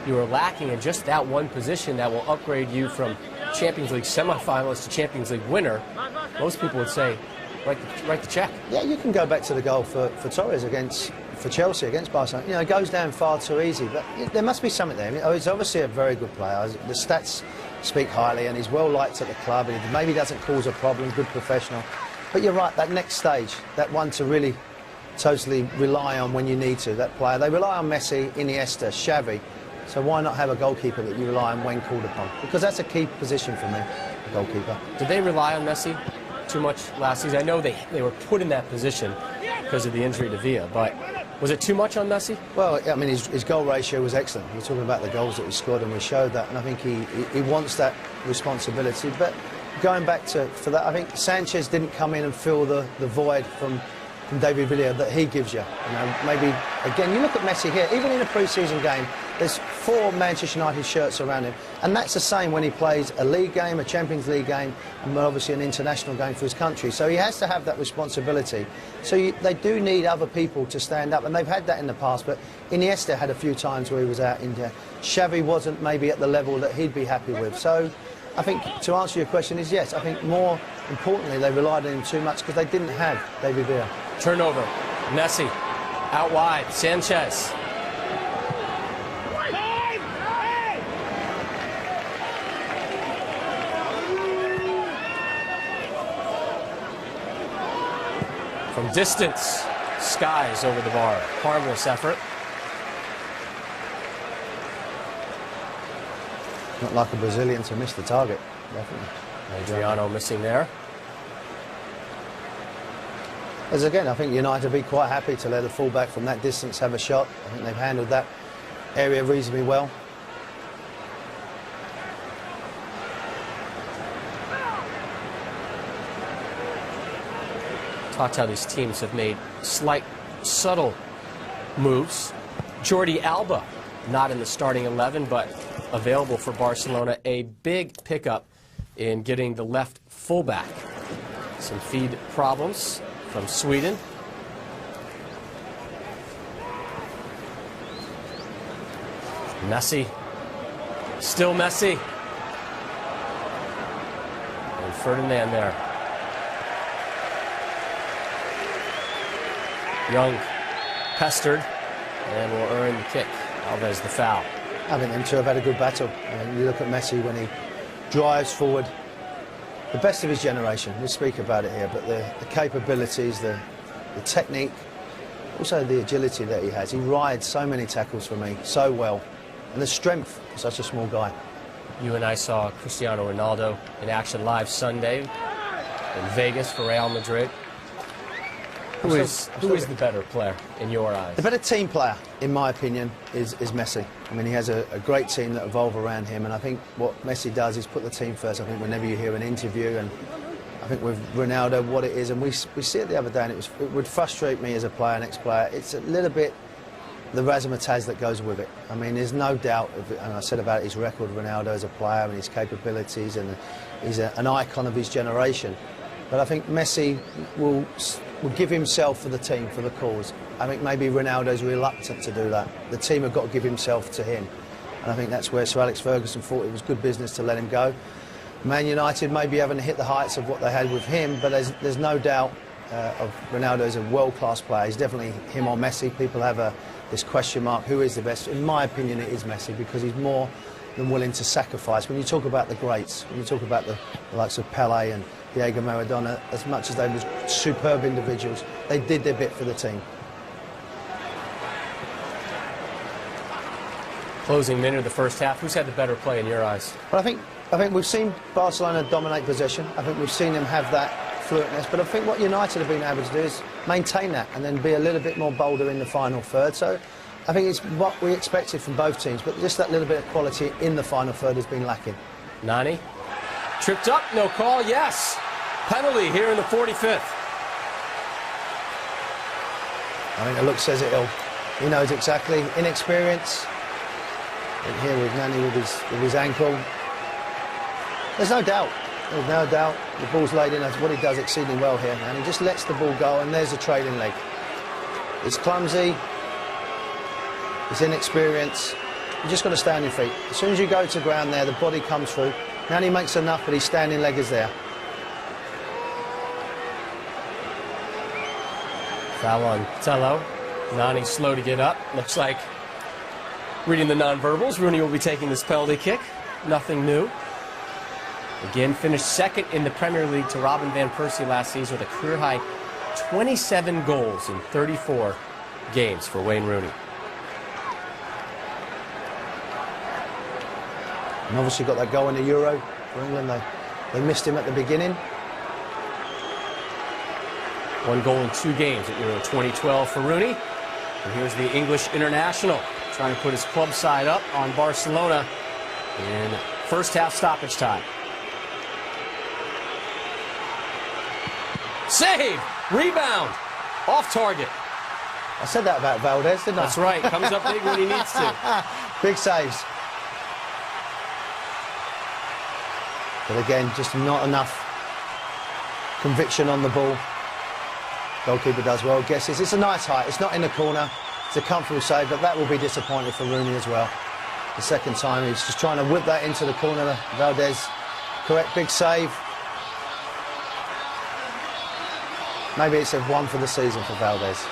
you are lacking in just that one position that will upgrade you from Champions League semifinalist to Champions League winner, most people would say, write the check. Yeah, you can go back to the goal for Torres for Chelsea against Barcelona. You know, it goes down far too easy, but there must be something there. I mean, he's obviously a very good player. The stats speak highly, and he's well liked at the club. And maybe doesn't cause a problem, good professional. But you're right, that next stage, that one to really totally rely on when you need to, that player. They rely on Messi, Iniesta, Xavi, So why not have a goalkeeper that you rely on when called upon? Because that's a key position for me, the goalkeeper. Did they rely on Messi too much last season? I know they were put in that position because of the injury to Villa, but was it too much on Messi? Well, I mean, his goal ratio was excellent. We're talking about the goals that he scored, and we showed that, and I think he wants that responsibility. But going back for that, I think Sanchez didn't come in and fill the void from David Villa that he gives you. You know, maybe, again, you look at Messi here, even in a pre-season game, there's 4 Manchester United shirts around him, and that's the same when he plays a league game, a Champions League game, and obviously an international game for his country. So he has to have that responsibility. So they do need other people to stand up, and they've had that in the past, but Iniesta had a few times where he was out in there. Xavi wasn't maybe at the level that he'd be happy with. So I think to answer your question is yes. I think more importantly, they relied on him too much because they didn't have David Villa. Turnover. Messi out wide. Sanchez. From distance, skies over the bar. Harmless effort. Not like a Brazilian to miss the target, definitely. Adriano missing there. As again, I think United will be quite happy to let the fullback from that distance have a shot. I think they've handled that area reasonably well. Talked how these teams have made slight, subtle moves. Jordi Alba, not in the starting 11, but available for Barcelona. A big pickup in getting the left fullback. Some feed problems from Sweden. Messi. Still Messi. And Ferdinand there. Young pestered and will earn the kick. Alves the foul. I think them two have had a good battle. And you look at Messi when he drives forward, the best of his generation. We'll speak about it here, but the capabilities, the technique, also the agility that he has. He rides so many tackles for me so well, and the strength for such a small guy. You and I saw Cristiano Ronaldo in action live Sunday in Vegas for Real Madrid. Who is the better player in your eyes? The better team player, in my opinion, is Messi. I mean, he has a great team that evolve around him, and I think what Messi does is put the team first. I think whenever you hear an interview, and I think with Ronaldo, what it is, and we see it the other day, and it would frustrate me as a player, an ex-player. It's a little bit the razzmatazz that goes with it. I mean, there's no doubt, and I said about his record, Ronaldo as a player, and his capabilities, and he's an icon of his generation. But I think Messi will give himself for the team, for the cause. I think maybe Ronaldo's reluctant to do that. The team have got to give himself to him. And I think that's where Sir Alex Ferguson thought it was good business to let him go. Man United maybe haven't hit the heights of what they had with him, but there's no doubt of Ronaldo as a world-class player. He's definitely him or Messi. People have this question mark, who is the best? In my opinion, it is Messi, because he's more than willing to sacrifice. When you talk about the greats, when you talk about the likes of Pele and Diego Maradona, as much as they were superb individuals, they did their bit for the team. Closing minute of the first half. Who's had the better play in your eyes? Well, I think we've seen Barcelona dominate possession. I think we've seen them have that fluentness. But I think what United have been able to do is maintain that and then be a little bit more bolder in the final third. So I think it's what we expected from both teams, but just that little bit of quality in the final third has been lacking. Nani. Tripped up, no call, yes. Penalty here in the 45th. I think the look says it all. He knows exactly. Inexperience. And here with Nani with his ankle. There's no doubt. There's no doubt. The ball's laid in. That's what he does exceedingly well here. And he just lets the ball go, and there's a trailing leg. It's clumsy. It's inexperience. You just got to stay on your feet. As soon as you go to ground there, the body comes through. Nani makes enough, but his standing leg is there. Foul on Tello. Nani slow to get up. Looks like, reading the non-verbals, Rooney will be taking this penalty kick. Nothing new. Again, finished second in the Premier League to Robin van Persie last season with a career-high 27 goals in 34 games for Wayne Rooney. And obviously got that goal in the Euro for England. They missed him at the beginning. 1 goal in 2 games at Euro 2012 for Rooney. And here's the English international trying to put his club side up on Barcelona in first half stoppage time. Save! Rebound! Off target. I said that about Valdez, didn't I? That's right. Comes up big when he needs to. Big saves. But again, just not enough conviction on the ball. Goalkeeper does well, guesses. It's a nice height. It's not in the corner. It's a comfortable save, but that will be disappointing for Rooney as well. The second time, he's just trying to whip that into the corner. Valdez, correct, big save. Maybe it's a 1 for the season for Valdez.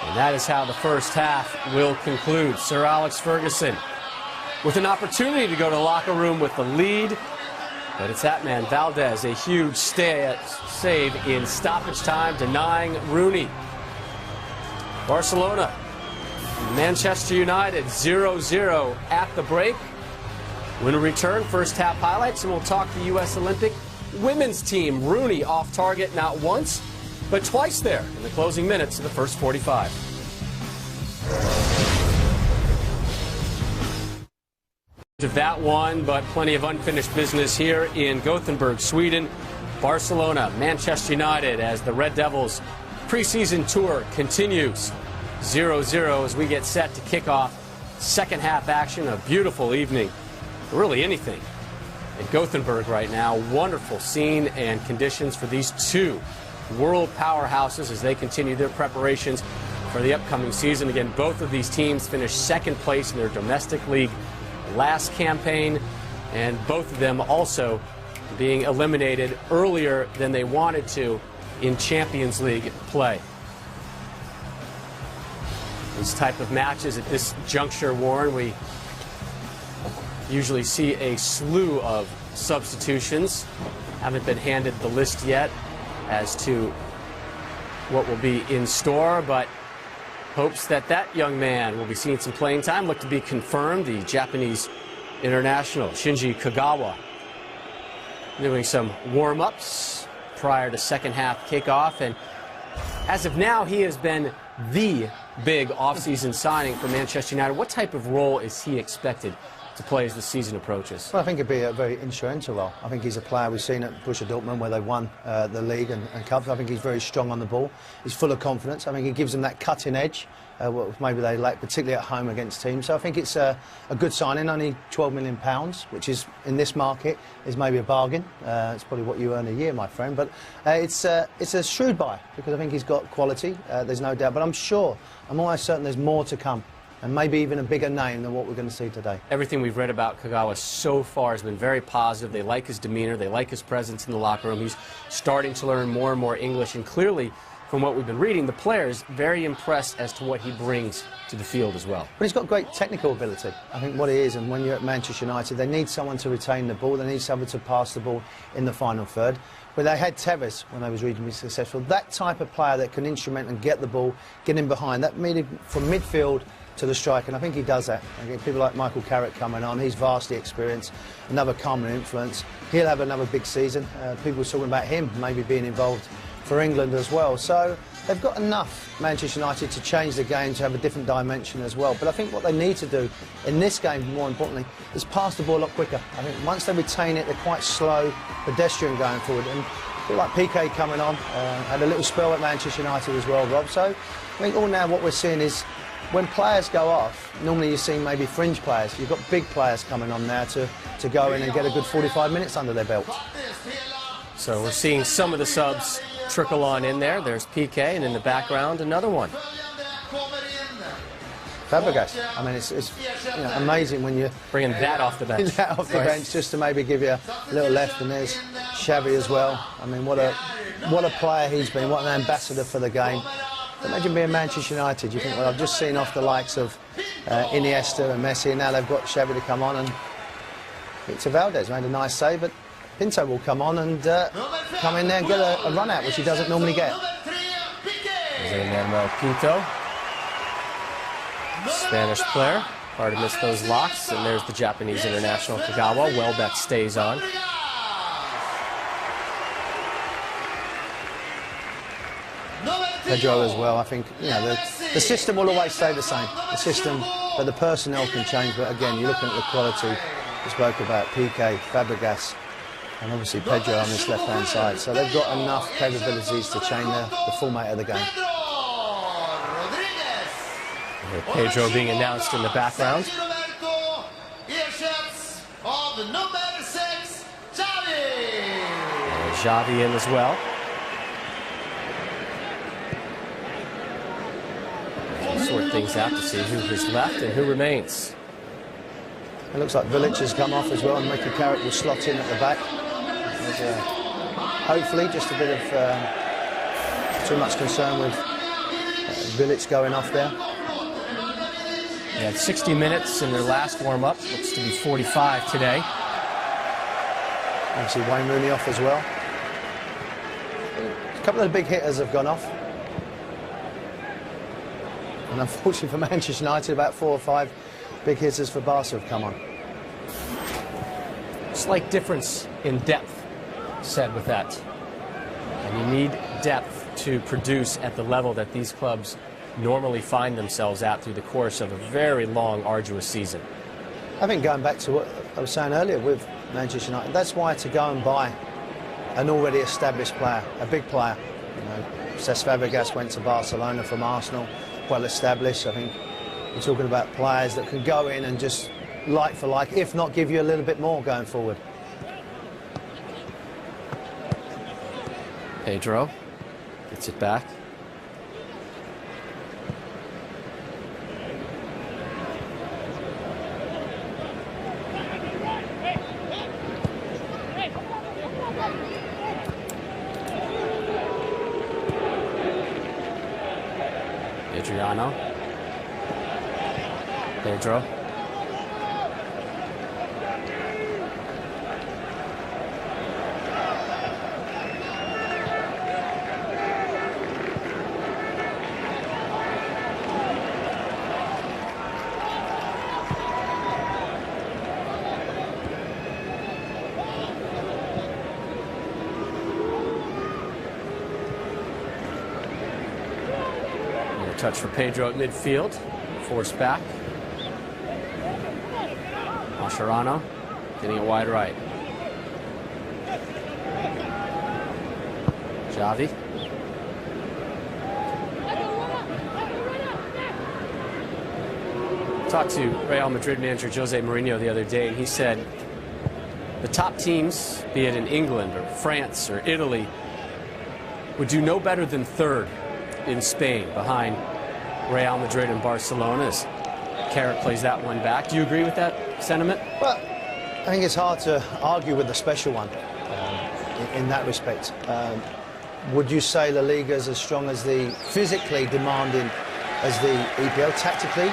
And that is how the first half will conclude. Sir Alex Ferguson with an opportunity to go to the locker room with the lead. But it's that man, Valdez, a huge save in stoppage time, denying Rooney. Barcelona, Manchester United, 0-0 at the break. When we return, first half highlights, and we'll talk the U.S. Olympic women's team. Rooney off target not once, but twice there in the closing minutes of the first 45. Of that one, but plenty of unfinished business here in Gothenburg, Sweden. Barcelona, Manchester United, as the Red Devils preseason tour continues. 0-0 as we get set to kick off second half action. A beautiful evening, really anything in Gothenburg right now. Wonderful scene and conditions for these two world powerhouses as they continue their preparations for the upcoming season. Again, both of these teams finished second place in their domestic league last campaign, and both of them also being eliminated earlier than they wanted to in Champions League play. These type of matches at this juncture, Warren, we usually see a slew of substitutions. Haven't been handed the list yet as to what will be in store, but hopes that that young man will be seeing some playing time. Look to be confirmed. The Japanese international, Shinji Kagawa, doing some warm-ups prior to second half kickoff. And as of now, he has been the big offseason signing for Manchester United. What type of role is he expected to play as the season approaches? Well, I think it'd be a very instrumental role. I think he's a player we've seen at Borussia Dortmund where they won the league and cups. I think he's very strong on the ball. He's full of confidence. I think he gives them that cutting edge, what maybe they lack, particularly at home against teams. So I think it's a good signing. Only £12 million, which is in this market is maybe a bargain. It's probably what you earn a year, my friend. But it's a shrewd buy because I think he's got quality. There's no doubt. But I'm almost certain there's more to come, and maybe even a bigger name than what we're going to see today. Everything we've read about Kagawa so far has been very positive. They like his demeanor. They like his presence in the locker room. He's starting to learn more and more English, and clearly, from what we've been reading, the players very impressed as to what he brings to the field as well. But he's got great technical ability. I think what he is, and when you're at Manchester United, they need someone to retain the ball. They need someone to pass the ball in the final third. But they had Tevez when they was reasonably successful. That type of player that can instrument and get the ball, get in behind. That made him from midfield to the strike, and I think he does that. Again, people like Michael Carrick coming on, he's vastly experienced, another calming influence. He'll have another big season. People are talking about him maybe being involved for England as well. So they've got enough, Manchester United, to change the game, to have a different dimension as well. But I think what they need to do in this game, more importantly, is pass the ball a lot quicker. I think once they retain it, they're quite slow, pedestrian going forward. And people like PK coming on, had a little spell at Manchester United as well, Rob. So I think all now what we're seeing is when players go off, normally you see maybe fringe players. You've got big players coming on now to go in and get a good 45 minutes under their belt. So we're seeing some of the subs trickle on in there. There's PK, and in the background, another one. Fabregas. I mean, it's amazing when you're bringing that off the bench. That off the bench just to maybe give you a little left. And there's Xavi as well. I mean, what a player he's been. What an ambassador for the game. Imagine being Manchester United. You think, well, I've just seen off the likes of Iniesta and Messi, and now they've got Xavi to come on, and it's Valdez made a nice save, but Pinto will come on and come in there and get a run out, which he doesn't normally get. Manuel Pinto, Spanish player. Hard to miss those locks, and there's the Japanese international Kagawa. Welbeck stays on. Pedro as well. I think the system will always stay the same. The system, but the personnel can change. But again, you're looking at the quality. We spoke about PK, Fabregas, and obviously Pedro on this left-hand side. So they've got enough capabilities to change the format of the game. Pedro being announced in the background. Xavi in as well. Sort things out to see who is left and who remains. It looks like Village has come off as well, and Mickey Carrick will slot in at the back. Hopefully just a bit of too much concern with Village going off there. They had 60 minutes in their last warm-up. Looks to be 45 today. Obviously Wayne Rooney off as well. A couple of the big hitters have gone off. And unfortunately for Manchester United, about 4 or 5 big hitters for Barca have come on. Slight difference in depth, said with that. And you need depth to produce at the level that these clubs normally find themselves at through the course of a very long, arduous season. I think going back to what I was saying earlier with Manchester United, that's why to go and buy an already established player, a big player. Cesc Fabregas went to Barcelona from Arsenal, well established. I think we're talking about players that can go in and just like for like, if not give you a little bit more going forward. Pedro gets it back. Adriano. Pedro. Touch for Pedro at midfield. Forced back. Mascherano getting it wide right. Xavi. Talked to Real Madrid manager Jose Mourinho the other day, and he said the top teams, be it in England or France or Italy, would do no better than third in Spain behind Real Madrid and Barcelona as Carrick plays that one back. Do you agree with that sentiment? Well, I think it's hard to argue with the special one in that respect. Would you say La Liga is as strong as the physically demanding as the EPL? Tactically,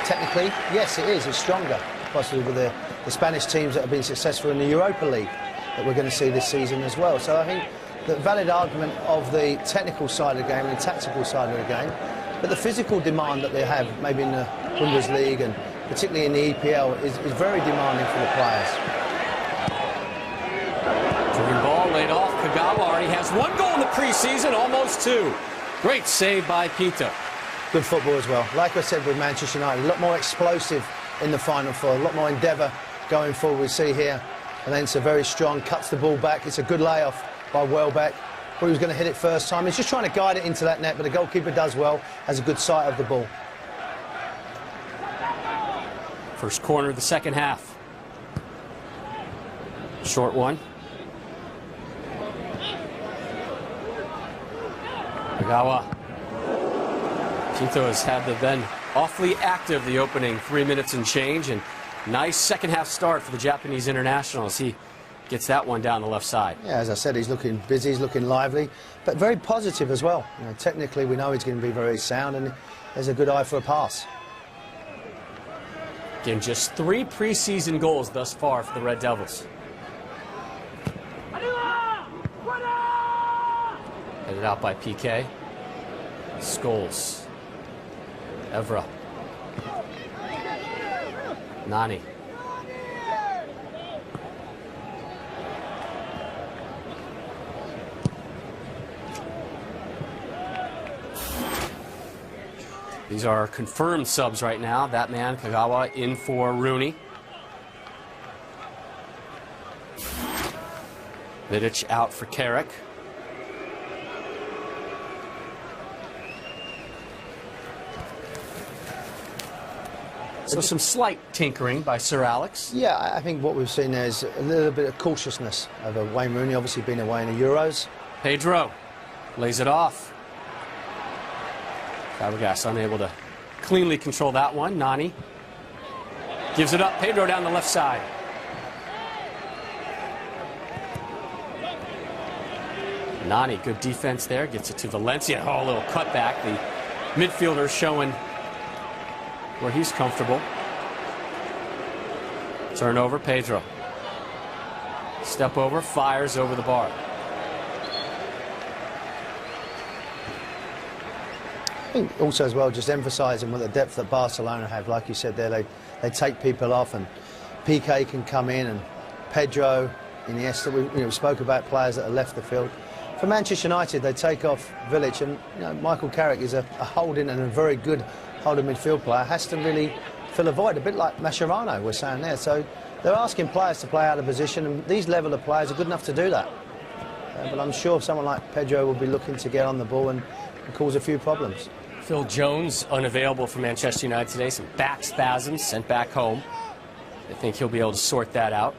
technically, yes, it is. It's stronger, possibly with the Spanish teams that have been successful in the Europa League that we're going to see this season as well. So I think the valid argument of the technical side of the game and the tactical side of the game, but the physical demand that they have, maybe in the Bundesliga and particularly in the EPL, is very demanding for the players. Driven ball laid off. Kagawa already has 1 goal in the preseason, almost 2. Great save by Pinto. Good football as well. Like I said with Manchester United, a lot more explosive in the final four, a lot more endeavour going forward. We see here, and then it's a very strong, cuts the ball back. It's a good layoff by Welbeck. Thought he was going to hit it first time. He's just trying to guide it into that net, but the goalkeeper does well, has a good sight of the ball. First corner of the second half. Short one. Kagawa. Pinto has had been awfully active the opening 3 minutes and change, and nice second half start for the Japanese international as he gets that one down the left side. Yeah, as I said, he's looking busy, he's looking lively, but very positive as well. Technically, we know he's going to be very sound, and there's a good eye for a pass. Again, just 3 preseason goals thus far for the Red Devils. Headed out by PK. Scholes. Evra. Nani. These are confirmed subs right now. That man, Kagawa, in for Rooney. Vidic out for Carrick. So some slight tinkering by Sir Alex. Yeah, I think what we've seen there is a little bit of cautiousness over Wayne Rooney, obviously been away in the Euros. Pedro lays it off. Fabregas unable to cleanly control that one. Nani gives it up. Pedro down the left side. Nani, good defense there. Gets it to Valencia. Oh, a little cutback. The midfielder showing where he's comfortable. Turnover, Pedro. Step over, fires over the bar. I think also as well, just emphasising what the depth that Barcelona have. Like you said there, they take people off, and PK can come in, and Pedro, Iniesta. We spoke about players that have left the field. For Manchester United, they take off Village, and Michael Carrick is a holding and a very good holding midfield player. Has to really fill a void, a bit like Mascherano we're saying there. So they're asking players to play out of position, and these level of players are good enough to do that. But I'm sure someone like Pedro will be looking to get on the ball and cause a few problems. Phil Jones unavailable for Manchester United today. Some back spasms, sent back home. I think he'll be able to sort that out.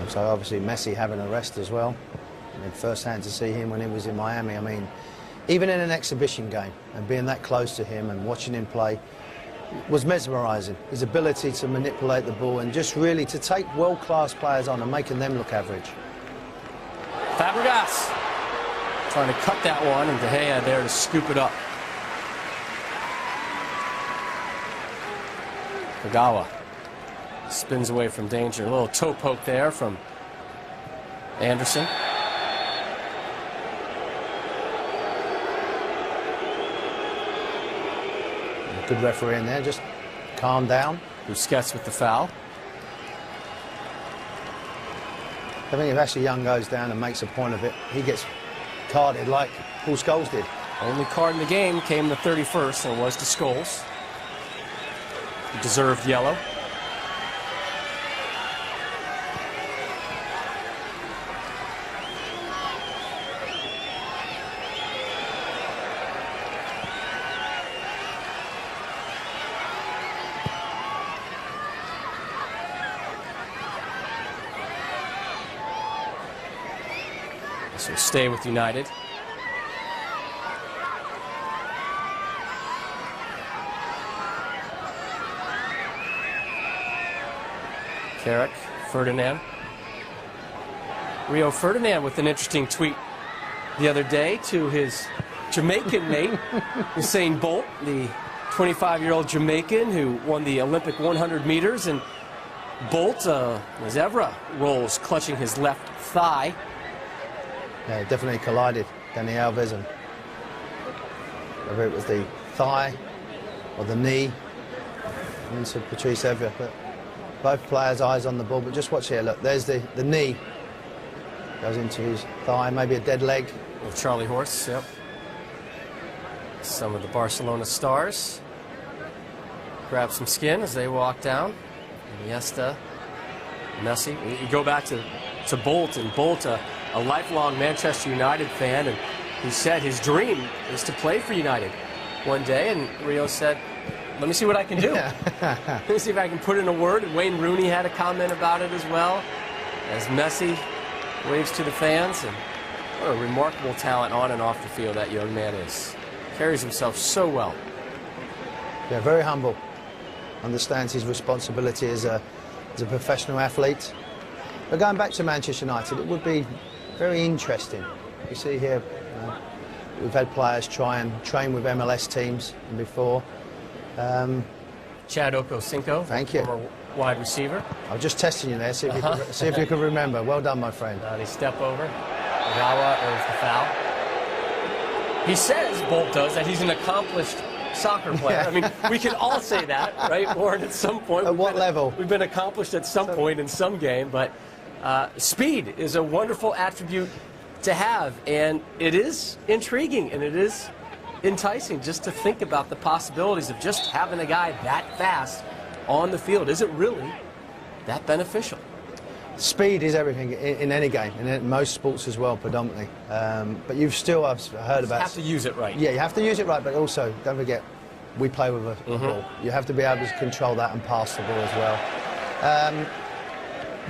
So obviously Messi having a rest as well. I mean, first hand to see him when he was in Miami. I mean, even in an exhibition game and being that close to him and watching him play was mesmerising. His ability to manipulate the ball and just really to take world-class players on and making them look average. Fabregas trying to cut that one, and De Gea there to scoop it up. Kagawa spins away from danger. A little toe poke there from Anderson. Good referee in there, just calm down. Busquets with the foul. I think if Ashley Young goes down and makes a point of it, he gets carded like Paul Scholes did. Only card in the game came the 31st, and was to Scholes. Deserved yellow. So stay with United. Carrick, Ferdinand. Rio Ferdinand with an interesting tweet the other day to his Jamaican mate, Usain Bolt, the 25-year-old Jamaican who won the Olympic 100 meters. And Bolt, as ever, rolls clutching his left thigh. Yeah, definitely collided, Dani Alves, and whether it was the thigh or the knee into Patrice Evra, but both players' eyes on the ball. But just watch here, look, there's the knee, goes into his thigh, maybe a dead leg. With Charlie Horse, yep. Some of the Barcelona stars grab some skin as they walk down. Iniesta, Messi. You go back to Bolt, and Bolt, a lifelong Manchester United fan, and he said his dream is to play for United one day, and Rio said, let me see what I can do. Let me see if I can put in a word. And Wayne Rooney had a comment about it as well, as Messi waves to the fans. And what a remarkable talent on and off the field that young man is. Carries himself so well. Yeah, very humble. Understands his responsibility as a professional athlete. But going back to Manchester United, it would be very interesting. You see here, we've had players try and train with MLS teams before. Chad Okocinco. Thank you. Former wide receiver. I was just testing you there, see if you could remember. Well done, my friend. He step over. Kagawa earns the foul. He says, Bolt does, that he's an accomplished soccer player. Yeah. I mean, we can all say that, right, Warren, at some point. At what level? We've been accomplished at some point in some game, but speed is a wonderful attribute to have, and it is intriguing, and it is enticing just to think about the possibilities of just having a guy that fast on the field. Is it really that beneficial? Speed is everything in any game, and in most sports as well, predominantly. But you've still, I've heard about... You have to use it right. Yeah, you have to use it right, but also, don't forget, we play with a ball. You have to be able to control that and pass the ball as well.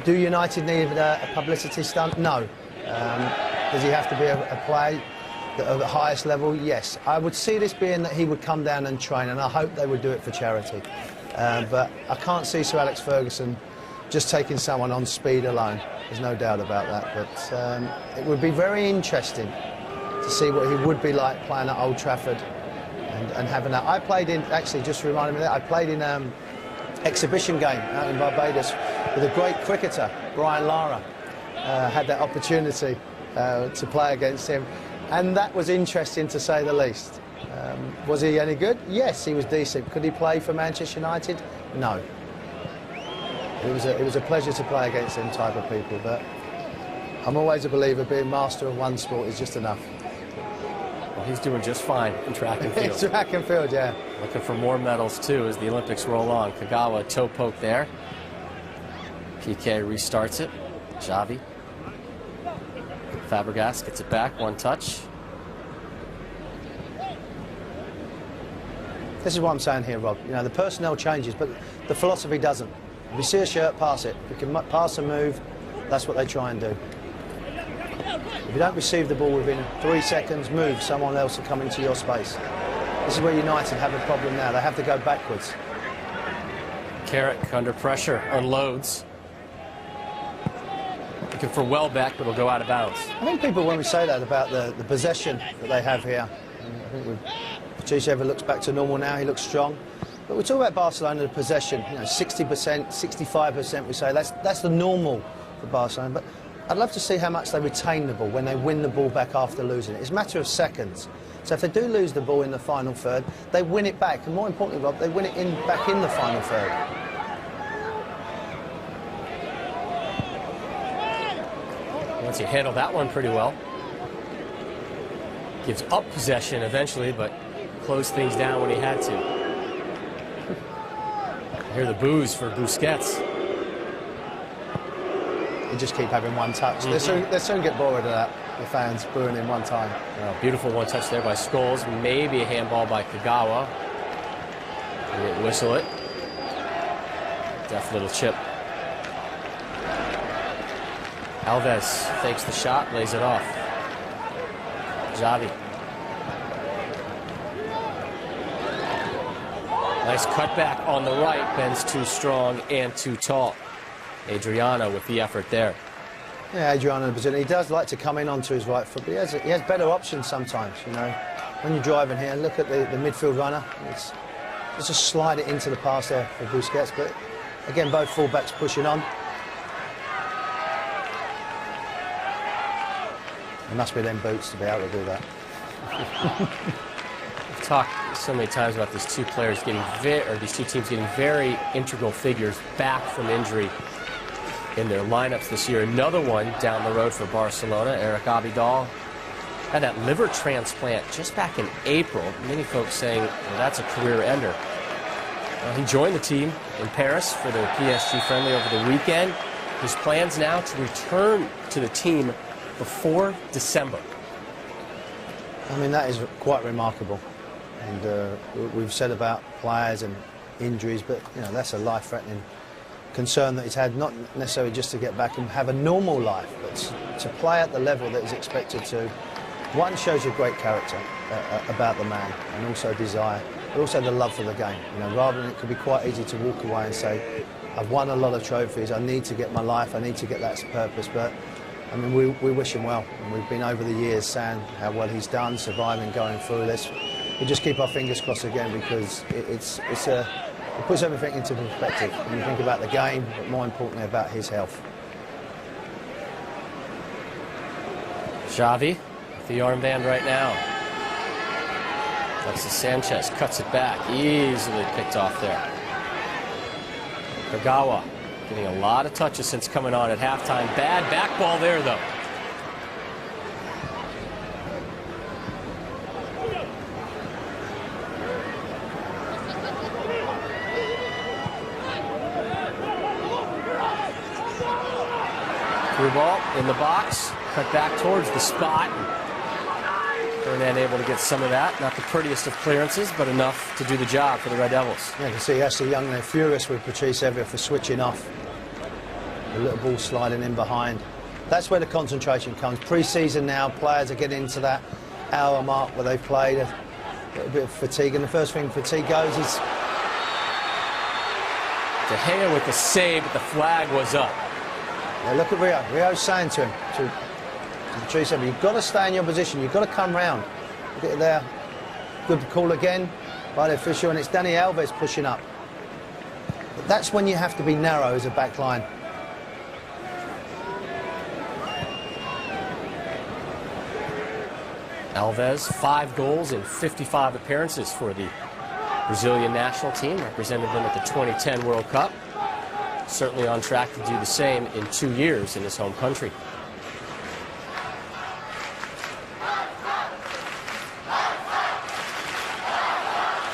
Do United need a publicity stunt? No. Does he have to be a player at the highest level? Yes. I would see this being that he would come down and train, and I hope they would do it for charity. But I can't see Sir Alex Ferguson just taking someone on speed alone. There's no doubt about that. But it would be very interesting to see what he would be like playing at Old Trafford and having that. I played in, actually, just reminded me of that, I played in exhibition game out in Barbados with a great cricketer, Brian Lara. Had that opportunity to play against him, and that was interesting to say the least. Was he any good? Yes, he was decent. Could he play for Manchester United? No. It was a pleasure to play against them type of people, but I'm always a believer being master of one sport is just enough. Well, he's doing just fine in track and field. Track and field, yeah. Looking for more medals, too, as the Olympics roll on. Kagawa, toe poke there. PK restarts it. Xavi. Fabregas gets it back, one touch. This is what I'm saying here, Rob. You know, the personnel changes, but the philosophy doesn't. If you see a shirt, pass it. If you can pass and move, that's what they try and do. If you don't receive the ball within 3 seconds, move. Someone else will come into your space. This is where United have a problem now. They have to go backwards. Carrick under pressure, unloads. Looking for Welbeck, but it'll go out of bounds. I think people, when we say that about the possession that they have here, I think Patrice ever looks back to normal now. He looks strong. But we talk about Barcelona, the possession, you know, 60%, 65%, we say that's the normal for Barcelona. But I'd love to see how much they retain the ball when they win the ball back after losing it. It's a matter of seconds. So if they do lose the ball in the final third, they win it back. And more importantly, Rob, they win it back in the final third. Once he handled that one pretty well. Gives up possession eventually, but closed things down when he had to. Hear the boos for Busquets. You just keep having one touch. They soon get bored of that, the fans booing in one time. Oh, beautiful one touch there by Scholes. Maybe a handball by Kagawa. He didn't whistle it. Deft little chip. Alves fakes the shot, lays it off. Xavi. Nice cutback on the right. Ben's too strong and too tall. Adriano with the effort there. Yeah, Adriano, he does like to come in onto his right foot, but he has better options sometimes, you know. When you're driving here, look at the midfield runner. It's just slide it into the pass there for Busquets, but again, both fullbacks pushing on. It must be them boots to be able to do that. We've talked so many times about these two players getting these two teams getting very integral figures back from injury in their lineups this year. Another one down the road for Barcelona, Eric Abidal, had that liver transplant just back in April. Many folks saying, well, that's a career ender. He joined the team in Paris for the PSG friendly over the weekend. His plans now to return to the team before December. I mean, that is quite remarkable. And we've said about players and injuries, but you know, that's a life-threatening concern that he's had, not necessarily just to get back and have a normal life, but to play at the level that he's expected to. One, shows you great character about the man, and also desire, but also the love for the game. You know, rather than it could be quite easy to walk away and say, I've won a lot of trophies, I need to get my life, I need to get that purpose. But I mean, we wish him well, and we've been over the years saying how well he's done, surviving, going through this. We just keep our fingers crossed again, because it's It puts everything into perspective when you think about the game, but more importantly about his health. Xavi with the armband right now. Alexis Sanchez cuts it back, easily picked off there. Kagawa getting a lot of touches since coming on at halftime. Bad back ball there, though. Through ball in the box, cut back towards the spot. Ferdinand able to get some of that. Not the prettiest of clearances, but enough to do the job for the Red Devils. Yeah, you can see Ashley Young, they're furious with Patrice Evra for switching off. The little ball sliding in behind. That's where the concentration comes. Pre-season now, players are getting into that hour mark where they've played a little bit of fatigue. And the first thing fatigue goes is... De Gea with the save, but the flag was up. Now look at Rio. Rio's saying to him, to Patrice Evra, you've got to stay in your position. You've got to come round. Look at it there. Good call again by the official, and it's Dani Alves pushing up. But that's when you have to be narrow as a back line. Alves, 5 goals in 55 appearances for the Brazilian national team. Represented them at the 2010 World Cup. Certainly on track to do the same in 2 years in his home country.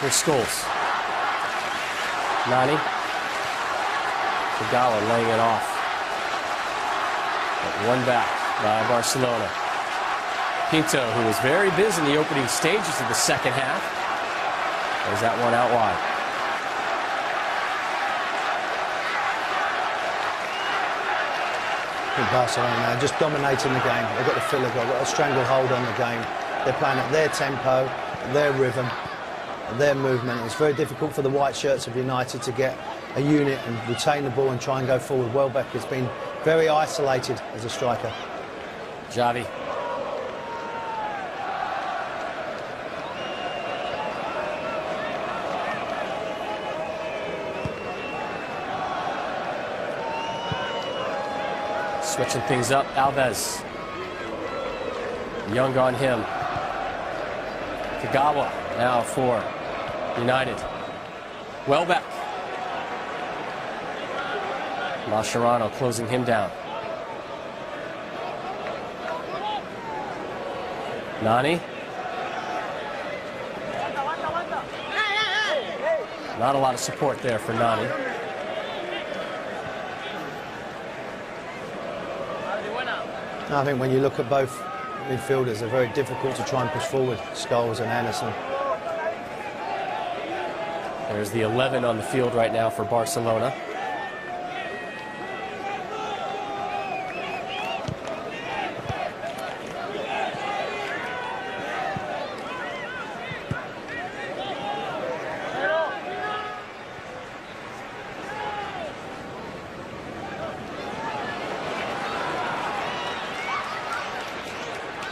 Here's Scholes. Nani. Kagawa laying it off. But one back by Barcelona. Pinto, who was very busy in the opening stages of the second half. There's that one out wide. Barcelona now just dominating the game. They've got the feel, they've got a stranglehold on the game. They're playing at their tempo, their rhythm, their movement. It's very difficult for the white shirts of United to get a unit and retain the ball and try and go forward. Welbeck has been very isolated as a striker. Xavi. Switching things up, Alves. Young on him. Kagawa now for United. Welbeck. Mascherano closing him down. Nani. Not a lot of support there for Nani. I think when you look at both midfielders, they're very difficult to try and push forward, Scholes and Anderson. There's the 11 on the field right now for Barcelona.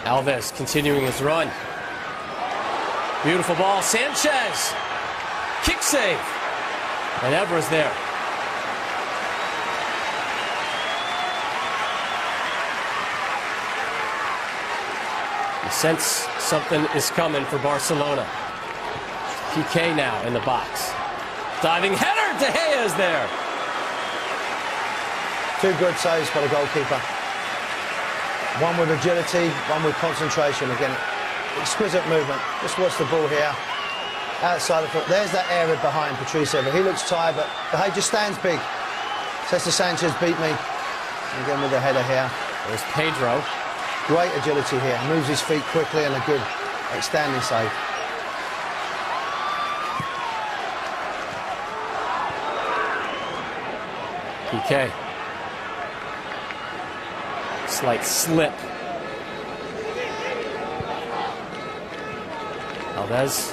Alves continuing his run. Beautiful ball. Sanchez. Kick save. And Evra's there. You sense something is coming for Barcelona. PK now in the box. Diving header. De Gea is there. 2 good saves by the goalkeeper. One with agility, one with concentration. Again, exquisite movement. Just watch the ball here. Outside the foot. There's that area behind Patrice Evra. He looks tired, but De Gea just stands big. Says to Sanchez, beat me. Again with the header here. There's Pedro. Great agility here. Moves his feet quickly and a good outstanding save. PK. Slight slip. Alves.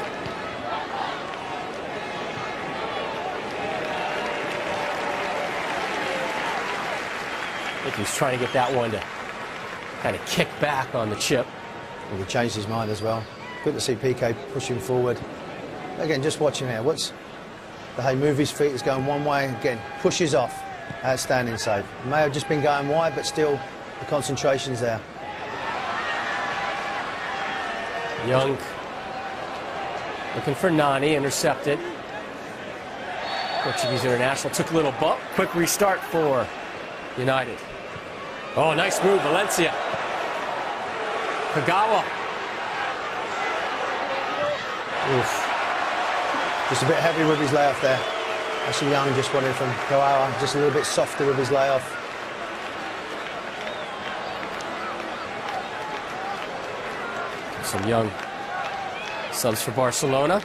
I think he's trying to get that one to kind of kick back on the chip. Well, he changed his mind as well. Good to see PK pushing forward. Again, just watching here. De Gea move his feet, he's going one way, again, pushes off. Outstanding save. May have just been going wide, but still the concentration's there. Young looking for Nani, intercepted. Portuguese international took a little bump. Quick restart for United. Oh, nice move, Valencia. Kagawa. Oof. Just a bit heavy with his layoff there. Actually, Young just wanted from Kagawa, just a little bit softer with his layoff. Some young subs for Barcelona.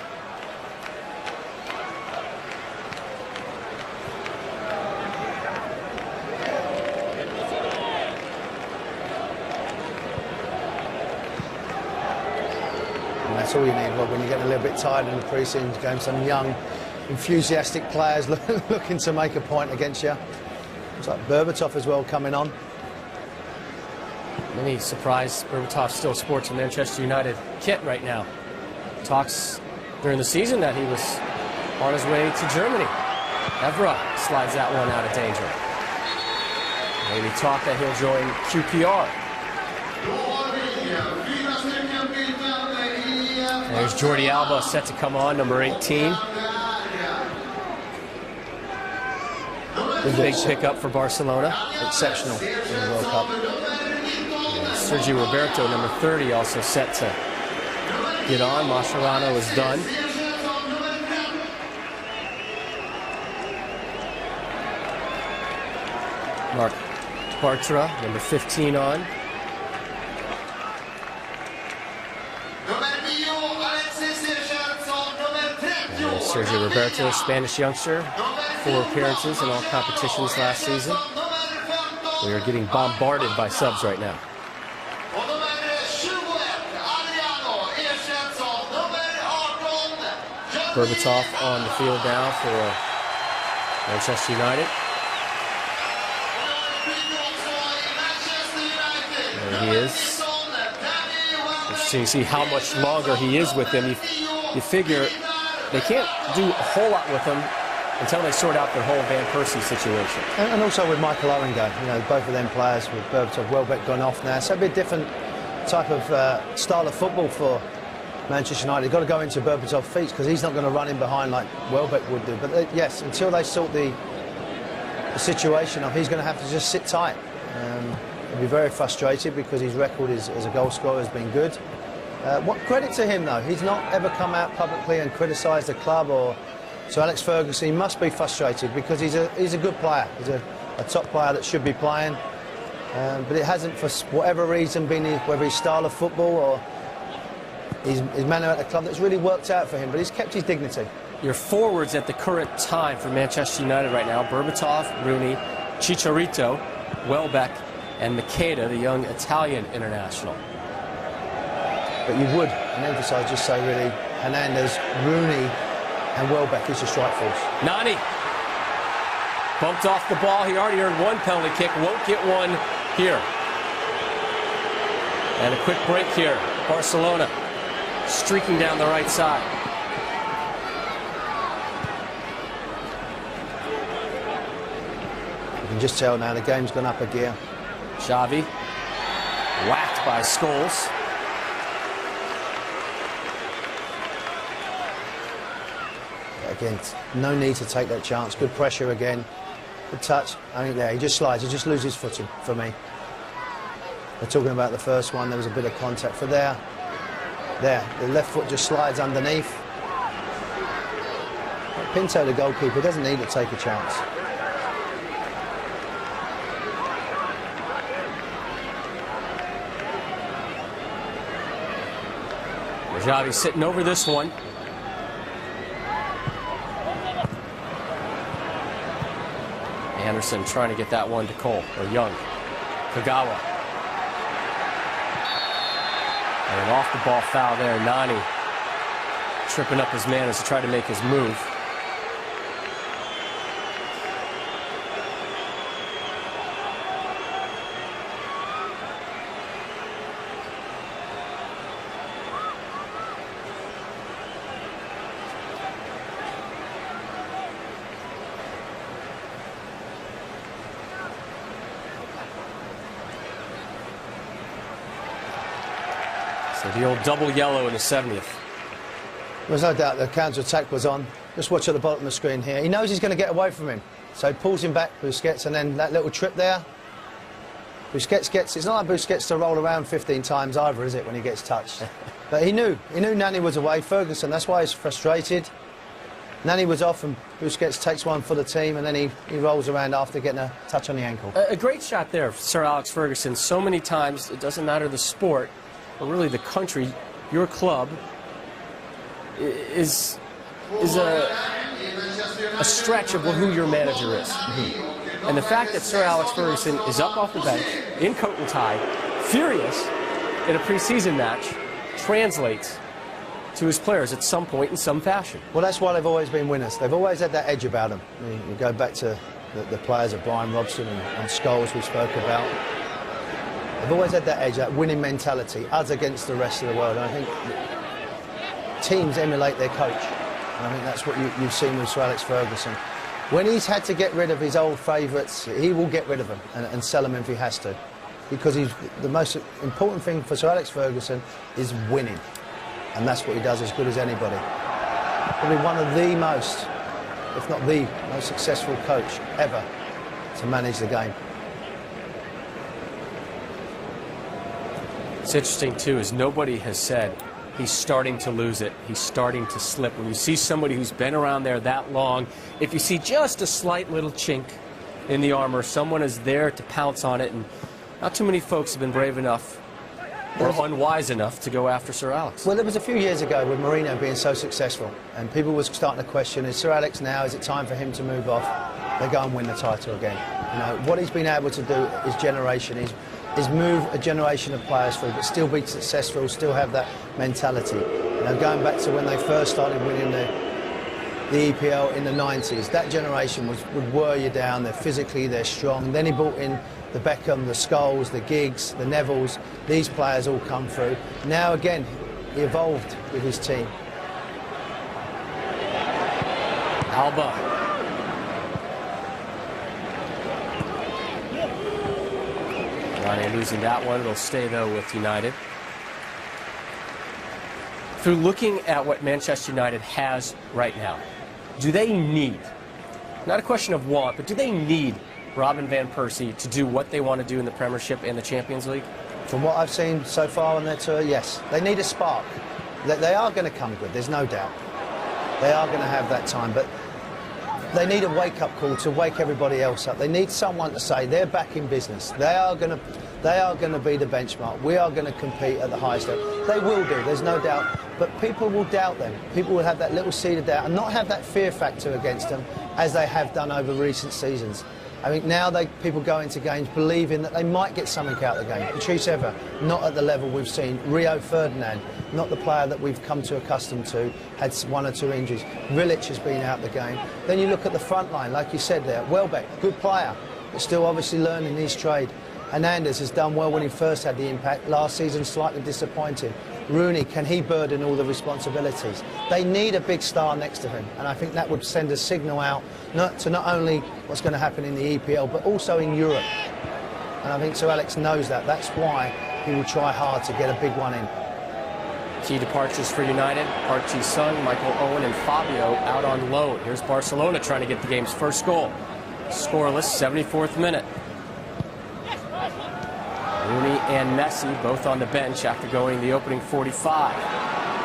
That's all you need, Rob, when you're getting a little bit tired in the pre-season game. Some young, enthusiastic players looking to make a point against you. Looks like Berbatov as well coming on. Many surprised Berbatov still sports a Manchester United kit right now. Talks during the season that he was on his way to Germany. Evra slides that one out of danger. Maybe talk that he'll join QPR. There's Jordi Alba set to come on, number 18. Big pickup for Barcelona. Exceptional in the World Cup. Sergio Roberto, number 30, also set to get on. Mascherano is done. Marc Bartra, number 15 on. Sergio Roberto, Spanish youngster, 4 appearances in all competitions last season. We are getting bombarded by subs right now. Berbatov on the field now for Manchester United. There he is. Interesting to see how much longer he is with them. You figure they can't do a whole lot with him until they sort out their whole Van Persie situation. And also with Michael Owen going, you know, both of them players with Berbatov, Welbeck gone off now. So it'll be a different type of style of football for Manchester United. They've got to go into Berbatov's feet because he's not going to run in behind like Welbeck would do. But yes, until they sort the situation of, he's going to have to just sit tight. He'll be very frustrated because his record as a goal scorer has been good. What credit to him though, he's not ever come out publicly and criticised the club or so. Alex Ferguson, he must be frustrated because he's a good player. He's a top player that should be playing, but it hasn't for whatever reason been whether his style of football or his manner at the club that's really worked out for him. But he's kept his dignity. Your forwards at the current time for Manchester United right now: Berbatov, Rooney, Chicharito, Welbeck, and Makeda, the young Italian international. But you would, and emphasise, just say really, Hernandez, Rooney and Welbeck is the strike force. Nani bumped off the ball. He already earned 1 penalty kick, won't get one here. And a quick break here. Barcelona streaking down the right side. You can just tell now the game's gone up a gear. Xavi whacked by Scholes. Again, no need to take that chance. Good pressure again. Good touch. I think there, he just slides. He just loses footing for me. We're talking about the first one. There was a bit of contact for there. There, the left foot just slides underneath. Pinto, the goalkeeper, doesn't need to take a chance. Xavi sitting over this one. Anderson trying to get that one to Cole, or Young. Kagawa. And an off-the-ball foul there. Nani tripping up his man as he tried to make his move. So the old double yellow in the 70th. There's no doubt the counter-attack was on. Just watch at the bottom of the screen here. He knows he's going to get away from him. So he pulls him back, Busquets, and then that little trip there. Busquets gets... It's not like Busquets to roll around 15 times either, is it, when he gets touched? But he knew Nani was away. Ferguson, that's why he's frustrated. Nani was off and Busquets takes one for the team, and then he rolls around after getting a touch on the ankle. A great shot there, Sir Alex Ferguson. So many times, it doesn't matter the sport, or really the country, your club is a stretch of who your manager is. And the fact that Sir Alex Ferguson is up off the bench, in coat and tie, furious in a preseason match, translates to his players at some point in some fashion. Well, that's why they've always been winners. They've always had that edge about them. You go back to the players of Brian Robson and Scholes we spoke about. They've always had that edge, that winning mentality, us against the rest of the world. And I think teams emulate their coach. And I think that's what you've seen with Sir Alex Ferguson. When he's had to get rid of his old favourites, he will get rid of them and sell them if he has to. Because the most important thing for Sir Alex Ferguson is winning. And that's what he does as good as anybody. Probably one of the most, if not the most successful coach ever to manage the game. It's interesting, too, is nobody has said he's starting to lose it. He's starting to slip. When you see somebody who's been around there that long, if you see just a slight little chink in the armor, someone is there to pounce on it, and not too many folks have been brave enough or unwise enough to go after Sir Alex. Well, there was a few years ago with Mourinho being so successful, and people were starting to question, is Sir Alex now, is it time for him to move off? They go and win the title again. You know, what he's been able to do is generation, is move a generation of players through, but still be successful, still have that mentality. You know, going back to when they first started winning the EPL in the 90s, that generation would wear you down. They're strong. Then he brought in the Beckham, the Scholes, the Giggs, the Nevilles. These players all come through. Now again, he evolved with his team. Alba. Ronnie losing that one. It'll stay, though, with United. Through looking at what Manchester United has right now, do they need, not a question of want, but do they need Robin van Persie to do what they want to do in the Premiership and the Champions League? From what I've seen so far on their tour, yes. They need a spark. They are going to come good, there's no doubt. They are going to have that time, but they need a wake-up call to wake everybody else up. They need someone to say they're back in business. They are going to be the benchmark. We are going to compete at the highest level. They will do, there's no doubt. But people will doubt them. People will have that little seed of doubt and not have that fear factor against them as they have done over recent seasons. I think now people go into games believing that they might get something out of the game. Patrice Evra, not at the level we've seen. Rio Ferdinand, not the player that we've come to accustomed to, had one or two injuries. Village has been out of the game. Then you look at the front line, like you said there. Welbeck, good player, but still obviously learning his trade. Hernandez has done well when he first had the impact. Last season, slightly disappointing. Rooney, can he burden all the responsibilities? They need a big star next to him, and I think that would send a signal out not only what's going to happen in the EPL, but also in Europe. And I think Sir Alex knows that. That's why he will try hard to get a big one in. Key departures for United. Park Ji-sung, Michael Owen, and Fabio out on loan. Here's Barcelona trying to get the game's first goal. Scoreless, 74th minute. Rooney and Messi both on the bench after going the opening 45.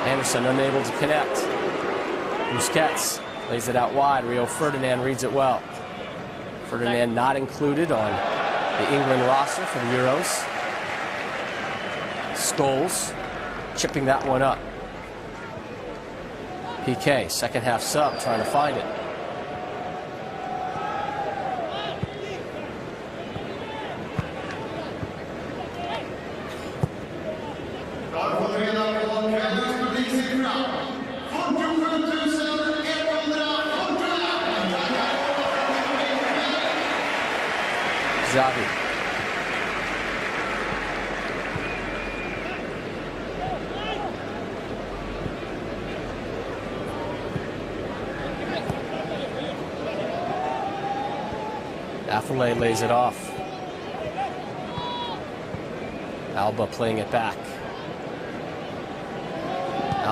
Anderson unable to connect. Busquets lays it out wide. Rio Ferdinand reads it well. Ferdinand not included on the England roster for the Euros. Scholes chipping that one up. PK, second half sub, trying to find it. Xavi. Affalay lays it off. Alba playing it back.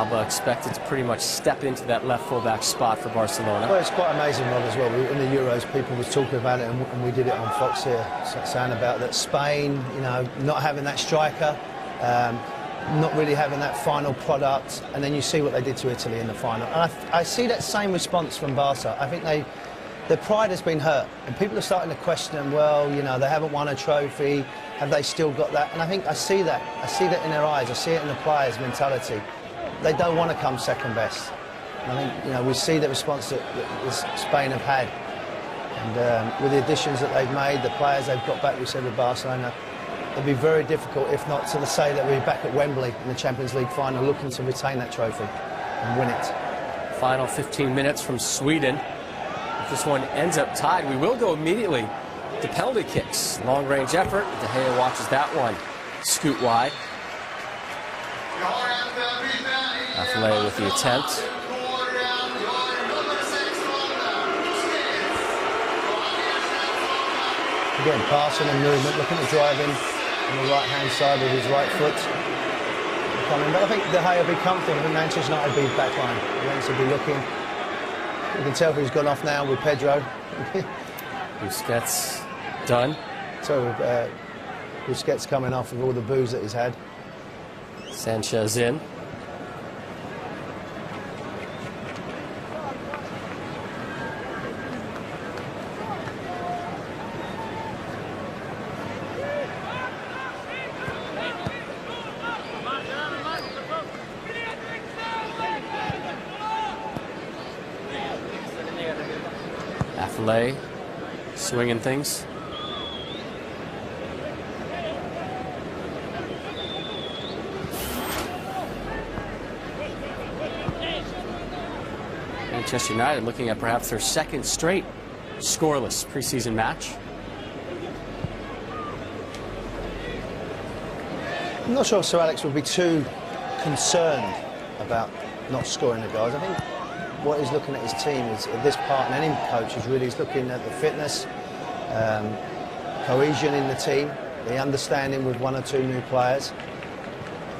Alba expected to pretty much step into that left fullback spot for Barcelona. Well, it's quite amazing, Rob, as well. In the Euros, people were talking about it, and we did it on Fox here, saying about that Spain, you know, not having that striker, not really having that final product, and then you see what they did to Italy in the final. And I see that same response from Barca. I think their pride has been hurt, and people are starting to question them. Well, you know, they haven't won a trophy. Have they still got that? And I think I see that. I see that in their eyes. I see it in the players' mentality. They don't want to come second best. And I think, you know, we see the response that Spain have had. And with the additions that they've made, the players they've got back, we said with Barcelona, it'd be very difficult, if not to say that we're back at Wembley in the Champions League final, looking to retain that trophy and win it. Final 15 minutes from Sweden. If this one ends up tied, we will go immediately to penalty kicks. Long-range effort. De Gea watches that one scoot wide. Afflay with the attempt. Again, passing and movement, looking to drive in on the right-hand side with his right foot. But I think De Gea will be comfortable. I think Manchester United will be back line. Wentz will be looking. You can tell he's gone off now with Pedro. Busquets done. So Busquets coming off with all the boos that he's had. Sanchez in. Afflay swinging things. Manchester United looking at perhaps their second straight scoreless preseason match. I'm not sure if Sir Alex would be too concerned about not scoring the goals. I think what he's looking at his team is, at this part, and any coach is really looking at the fitness, cohesion in the team, the understanding with one or two new players.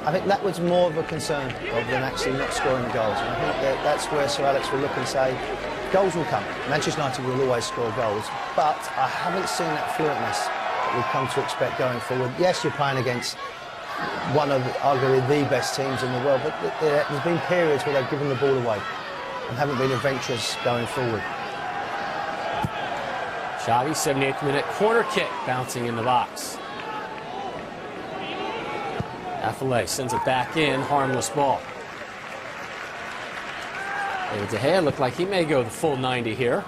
I think that was more of a concern than actually not scoring goals. And I think that's where Sir Alex will look and say, goals will come. Manchester United will always score goals, but I haven't seen that fluentness that we've come to expect going forward. Yes, you're playing against one of arguably the best teams in the world, but there's been periods where they've given the ball away and haven't been adventurous going forward. Xavi, 78th minute, corner kick bouncing in the box. Afflay sends it back in, harmless ball. David De Gea looked like he may go the full 90 here.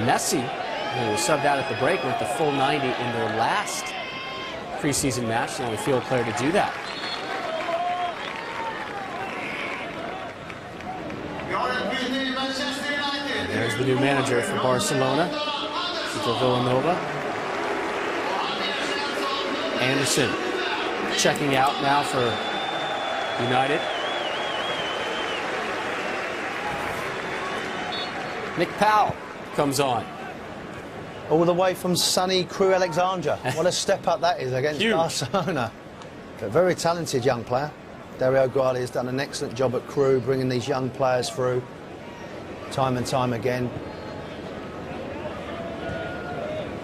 Messi, who was subbed out at the break, went the full 90 in their last preseason match. The only field player to do that. There's the new manager for Barcelona, Villanova. Anderson checking out now for United. Nick Powell comes on. All the way from sunny Crewe Alexandra. What a step up that is against Huge. Barcelona. A very talented young player. Dario Grali has done an excellent job at Crewe, bringing these young players through time and time again.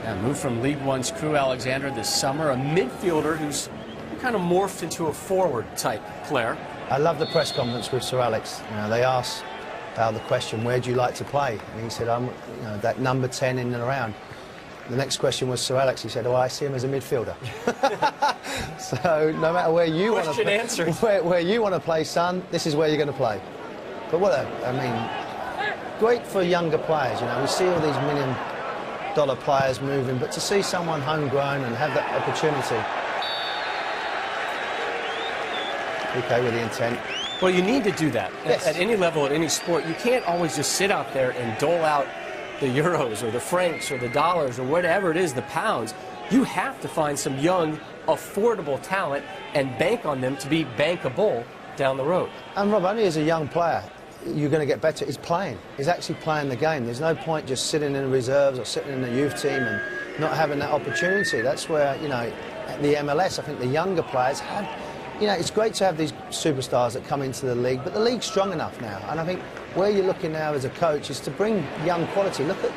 Yeah, moved from League One's Crewe Alexandra this summer, a midfielder who's kind of morphed into a forward type player. I love the press conference with Sir Alex. You know, they asked the question, where do you like to play? And he said, that number 10 in and around. The next question was Sir Alex. He said, I see him as a midfielder. So no matter where you want to play, where you want to play, son, this is where you're going to play. But great for younger players. You know, we see all these $1 million players moving, but to see someone homegrown and have that opportunity. Okay, with the intent. Well, you need to do that. Yes. At any level, at any sport. You can't always just sit out there and dole out the euros or the francs or the dollars or whatever it is, the pounds. You have to find some young, affordable talent and bank on them to be bankable down the road. And Rob, only as a young player, you're going to get better. Is playing. Is actually playing the game. There's no point just sitting in the reserves or sitting in the youth team and not having that opportunity. That's where, you know, at the MLS, I think the younger players have you know, it's great to have these superstars that come into the league, but the league's strong enough now. And I think where you're looking now as a coach is to bring young quality. Look at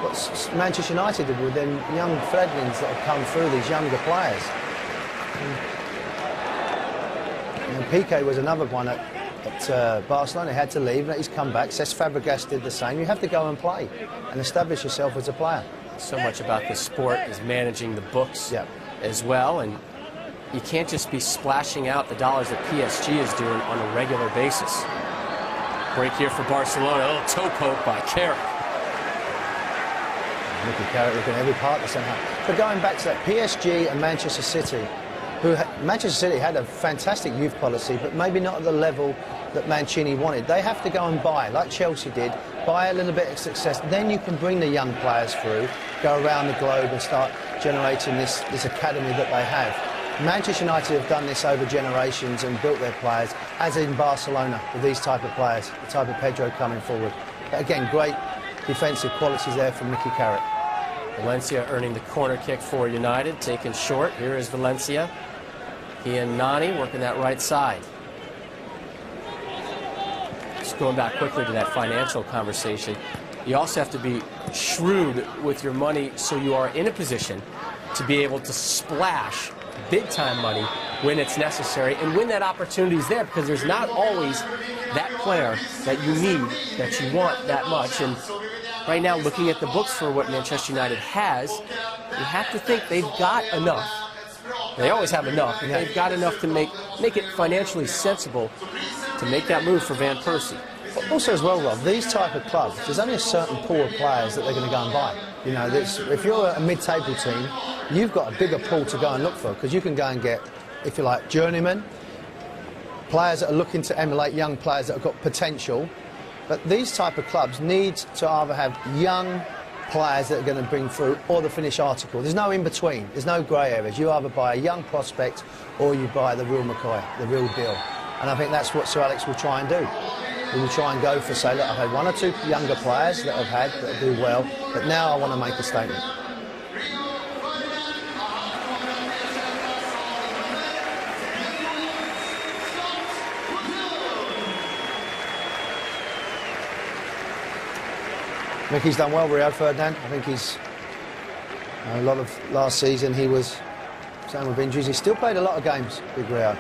what Manchester United did with them young fledglings that have come through, these younger players. And Piqué was another one at Barcelona. He had to leave, but he's come back. Cesc Fabregas did the same. You have to go and play and establish yourself as a player. So much about this sport is managing the books as well, and you can't just be splashing out the dollars that PSG is doing on a regular basis. Break here for Barcelona. Oh, toe poke by Carrick. Mickey Carrick looking at every part of the centre. But going back to that, PSG and Manchester City, Manchester City had a fantastic youth policy, but maybe not at the level that Mancini wanted. They have to go and buy, like Chelsea did, buy a little bit of success. Then you can bring the young players through, go around the globe and start generating this academy that they have. Manchester United have done this over generations and built their players, as in Barcelona, with these type of players, the type of Pedro coming forward. But again, great defensive qualities there from Mickey Carrick. Valencia earning the corner kick for United, taken short. Here is Valencia. He and Nani working that right side. Just going back quickly to that financial conversation, you also have to be shrewd with your money so you are in a position to be able to splash big-time money when it's necessary and when that opportunity is there, because there's not always that player that you need, that you want that much. And right now, looking at the books for what Manchester United has, you have to think they've got enough. They always have enough, and they've got enough to make it financially sensible to make that move for Van Persie. Also as well, Rob, these type of clubs, there's only a certain pool of players that they're going to go and buy. You know, if you're a mid-table team, you've got a bigger pool to go and look for, because you can go and get, if you like, journeymen, players that are looking to emulate young players that have got potential. But these type of clubs need to either have young players that are going to bring through or the finished article. There's no in-between. There's no grey areas. You either buy a young prospect or you buy the real McCoy, the real deal. And I think that's what Sir Alex will try and do. He will try and go for, say, look, I've had one or two younger players that I've had that do well, but now I want to make a statement. Mickey's done well, Rio Ferdinand. I think he's a lot of last season he was same with injuries. He still played a lot of games, Big Rio.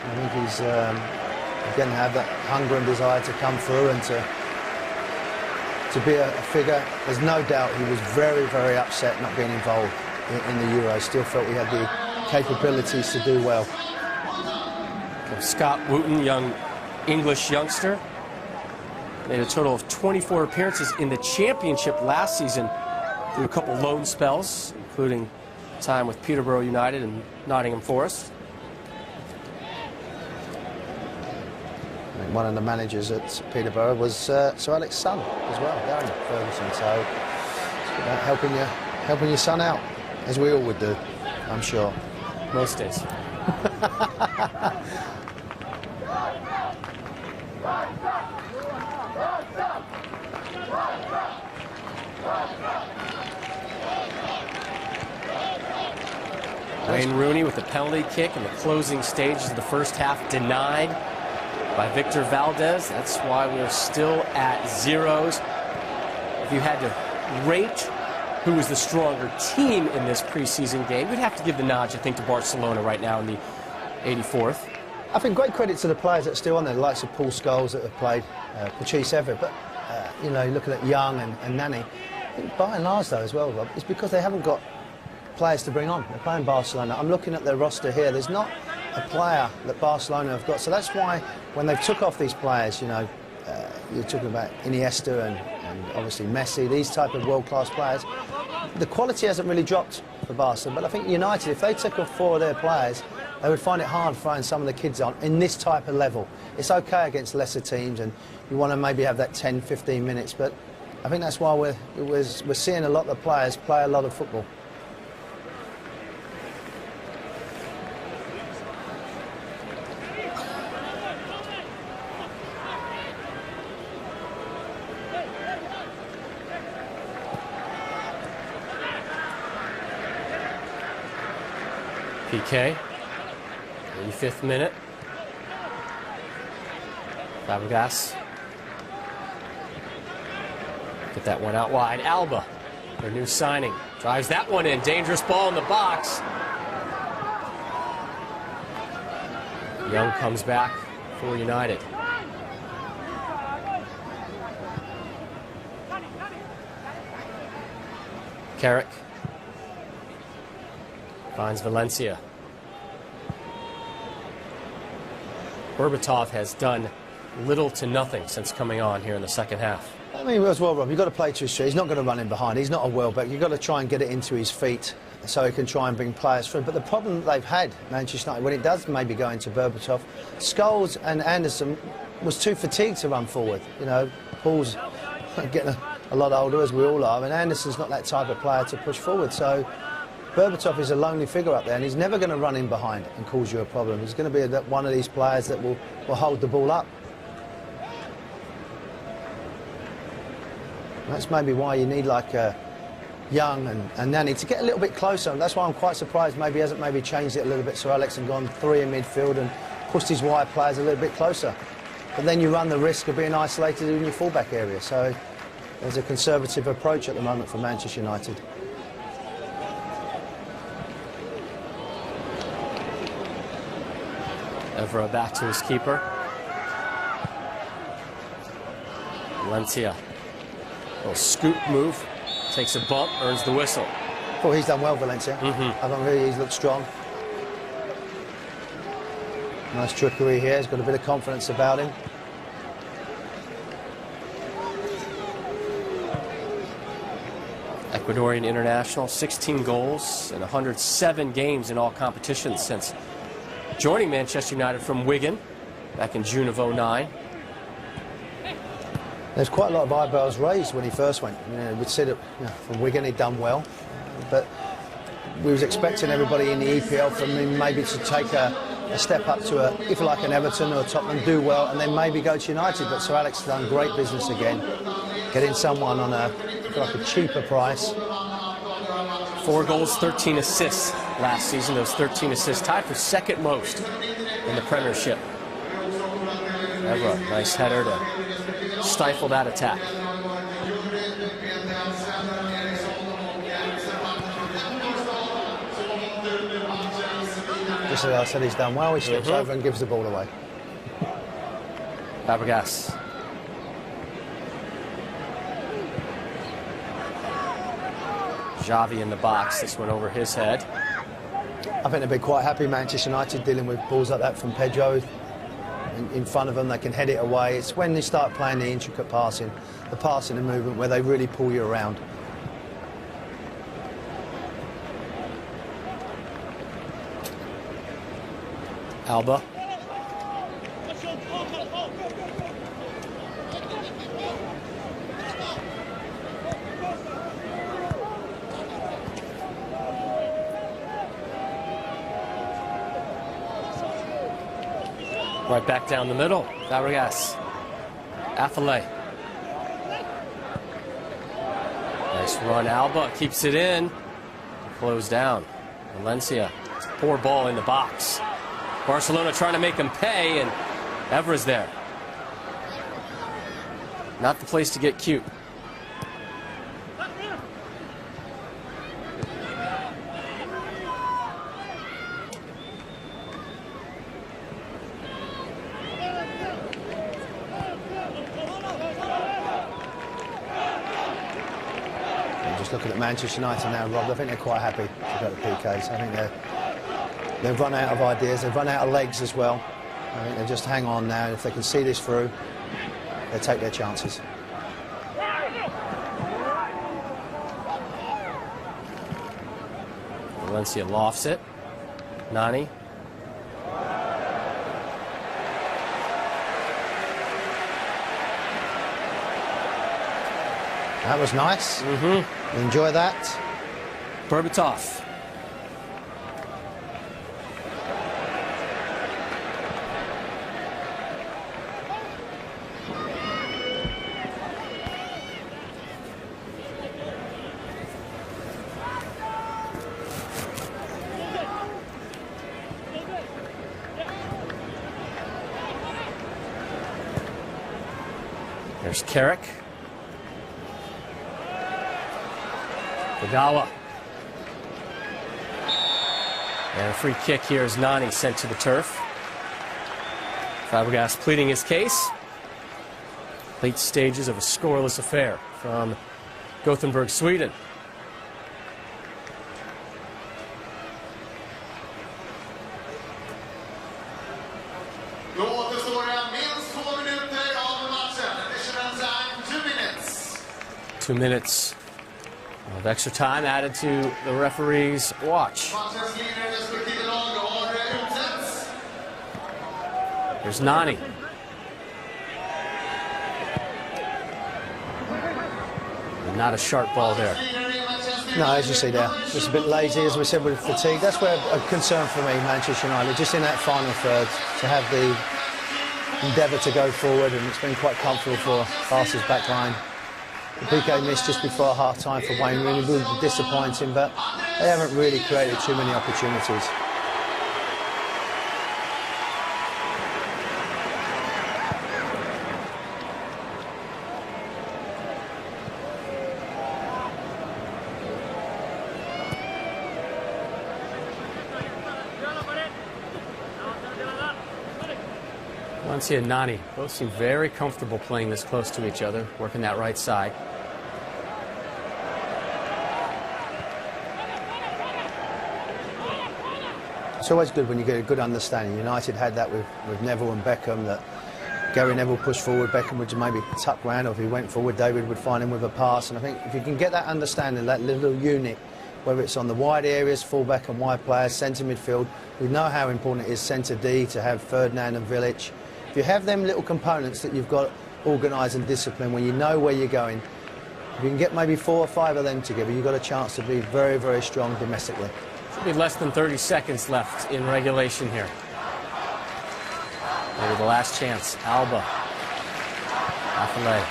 I think he's again have that hunger and desire to come through and to be a figure. There's no doubt he was very, very upset not being involved in the Euros. Still felt he had the capabilities to do well. Scott Wooten, young English youngster, made a total of 24 appearances in the championship last season through a couple loan spells, including time with Peterborough United and Nottingham Forest. I think one of the managers at Peterborough was Sir Alex's son as well, Darren Ferguson. So it's about helping your son out, as we all would do, I'm sure. Most days. Wayne Rooney with the penalty kick in the closing stages of the first half, denied by Victor Valdez. That's why we're still at zeros. If you had to rate who was the stronger team in this preseason game, you'd have to give the nod, I think, to Barcelona right now in the 84th. I think great credit to the players that are still on there, the likes of Paul Scholes that have played, Patrice Evra, but you know, looking at Young and Nani. I think by and large, though, as well, Rob, it's because they haven't got players to bring on. They're playing Barcelona. I'm looking at their roster here. There's not a player that Barcelona have got. So that's why when they've took off these players, you know, you're talking about Iniesta and obviously Messi, these type of world-class players, the quality hasn't really dropped for Barcelona. But I think United, if they took off 4 of their players, they would find it hard throwing some of the kids on in this type of level. It's okay against lesser teams and you want to maybe have that 10, 15 minutes, but I think that's why we're seeing a lot of players play a lot of football. Piqué 35th minute. Fabregas. Get that one out wide. Alba, their new signing, drives that one in. Dangerous ball in the box. Young comes back for United. Carrick finds Valencia. Berbatov has done little to nothing since coming on here in the second half. I mean, as well, Rob, you've got to play to his strength. He's not going to run in behind. He's not a well-back. You've got to try and get it into his feet so he can try and bring players through. But the problem that they've had, Manchester United, when it does maybe go into Berbatov, Scholes and Anderson was too fatigued to run forward. You know, Paul's getting a lot older, as we all are, and Anderson's not that type of player to push forward. So Berbatov is a lonely figure up there, and he's never going to run in behind and cause you a problem. He's going to be one of these players that will hold the ball up. And that's maybe why you need like Young and Nani to get a little bit closer. And that's why I'm quite surprised maybe he hasn't maybe changed it a little bit. Sir Alex and gone 3 in midfield and pushed his wide players a little bit closer. But then you run the risk of being isolated in your fullback area. So there's a conservative approach at the moment for Manchester United. Evra back to his keeper. Valencia. Little scoop move. Takes a bump, earns the whistle. Well, he's done well, Valencia. I don't really, he's looked strong. Nice trickery here. He's got a bit of confidence about him. Ecuadorian international, 16 goals in 107 games in all competitions since joining Manchester United from Wigan back in June of '09. There's quite a lot of eyebrows raised when he first went. You know, we'd said that from Wigan he'd done well, but we was expecting everybody in the EPL from him maybe to take a step up to if you like an Everton or a Tottenham, do well, and then maybe go to United. But Sir Alex has done great business again, getting someone on a cheaper price. 4 goals, 13 assists last season. Those 13 assists tied for second most in the Premiership. Evra, nice header to stifle that attack. Just as I said, he's done well. He steps over and gives the ball away. Fabregas. Xavi in the box. This one over his head. I think they'll be quite happy, Manchester United, dealing with balls like that from Pedro in front of them. They can head it away. It's when they start playing the intricate passing, the passing and movement, where they really pull you around. Alba. Right back down the middle. Fabregas. Affalay. Nice run. Alba keeps it in. Close down. Valencia. Poor ball in the box. Barcelona trying to make him pay, and Evra's there. Not the place to get cute. Just looking at Manchester United now, Rob, I think they're quite happy to go to PKs. I think they've run out of ideas, they've run out of legs as well. I think they just hang on now. If they can see this through, they take their chances. Valencia lofts it. Nani. That was nice. Enjoy that. Berbatov. There's Carrick. Kagawa. And a free kick here is Nani sent to the turf. Fabregas pleading his case. Late stages of a scoreless affair from Gothenburg, Sweden. Då återstår det minst 2 minuter av matchen. Additional time 2 minutes. 2 minutes of extra time added to the referee's watch. Matchens ledare respektive lag har utsetts. There's Nani. And not a sharp ball there. No, as you see there, just a bit lazy, as we said, with fatigue. That's where a concern for me, Manchester United, just in that final third, to have the endeavour to go forward, and it's been quite comfortable for Barca's back line. The PK missed just before half-time for Wayne Rooney, really disappointing, but they haven't really created too many opportunities. Valencia and Nani both seem very comfortable playing this close to each other, working that right side. It's always good when you get a good understanding. United had that with Neville and Beckham, that Gary Neville pushed forward, Beckham would just maybe tuck round, or if he went forward, David would find him with a pass. And I think if you can get that understanding, that little unit, whether it's on the wide areas, full-back and wide players, centre midfield, we know how important it is centre D to have Ferdinand and Village. If you have them little components that you've got organised and disciplined, when you know where you're going, if you can get maybe 4 or 5 of them together, you've got a chance to be very, very strong domestically. Should be less than 30 seconds left in regulation here. Maybe the last chance. Alba. Affalay.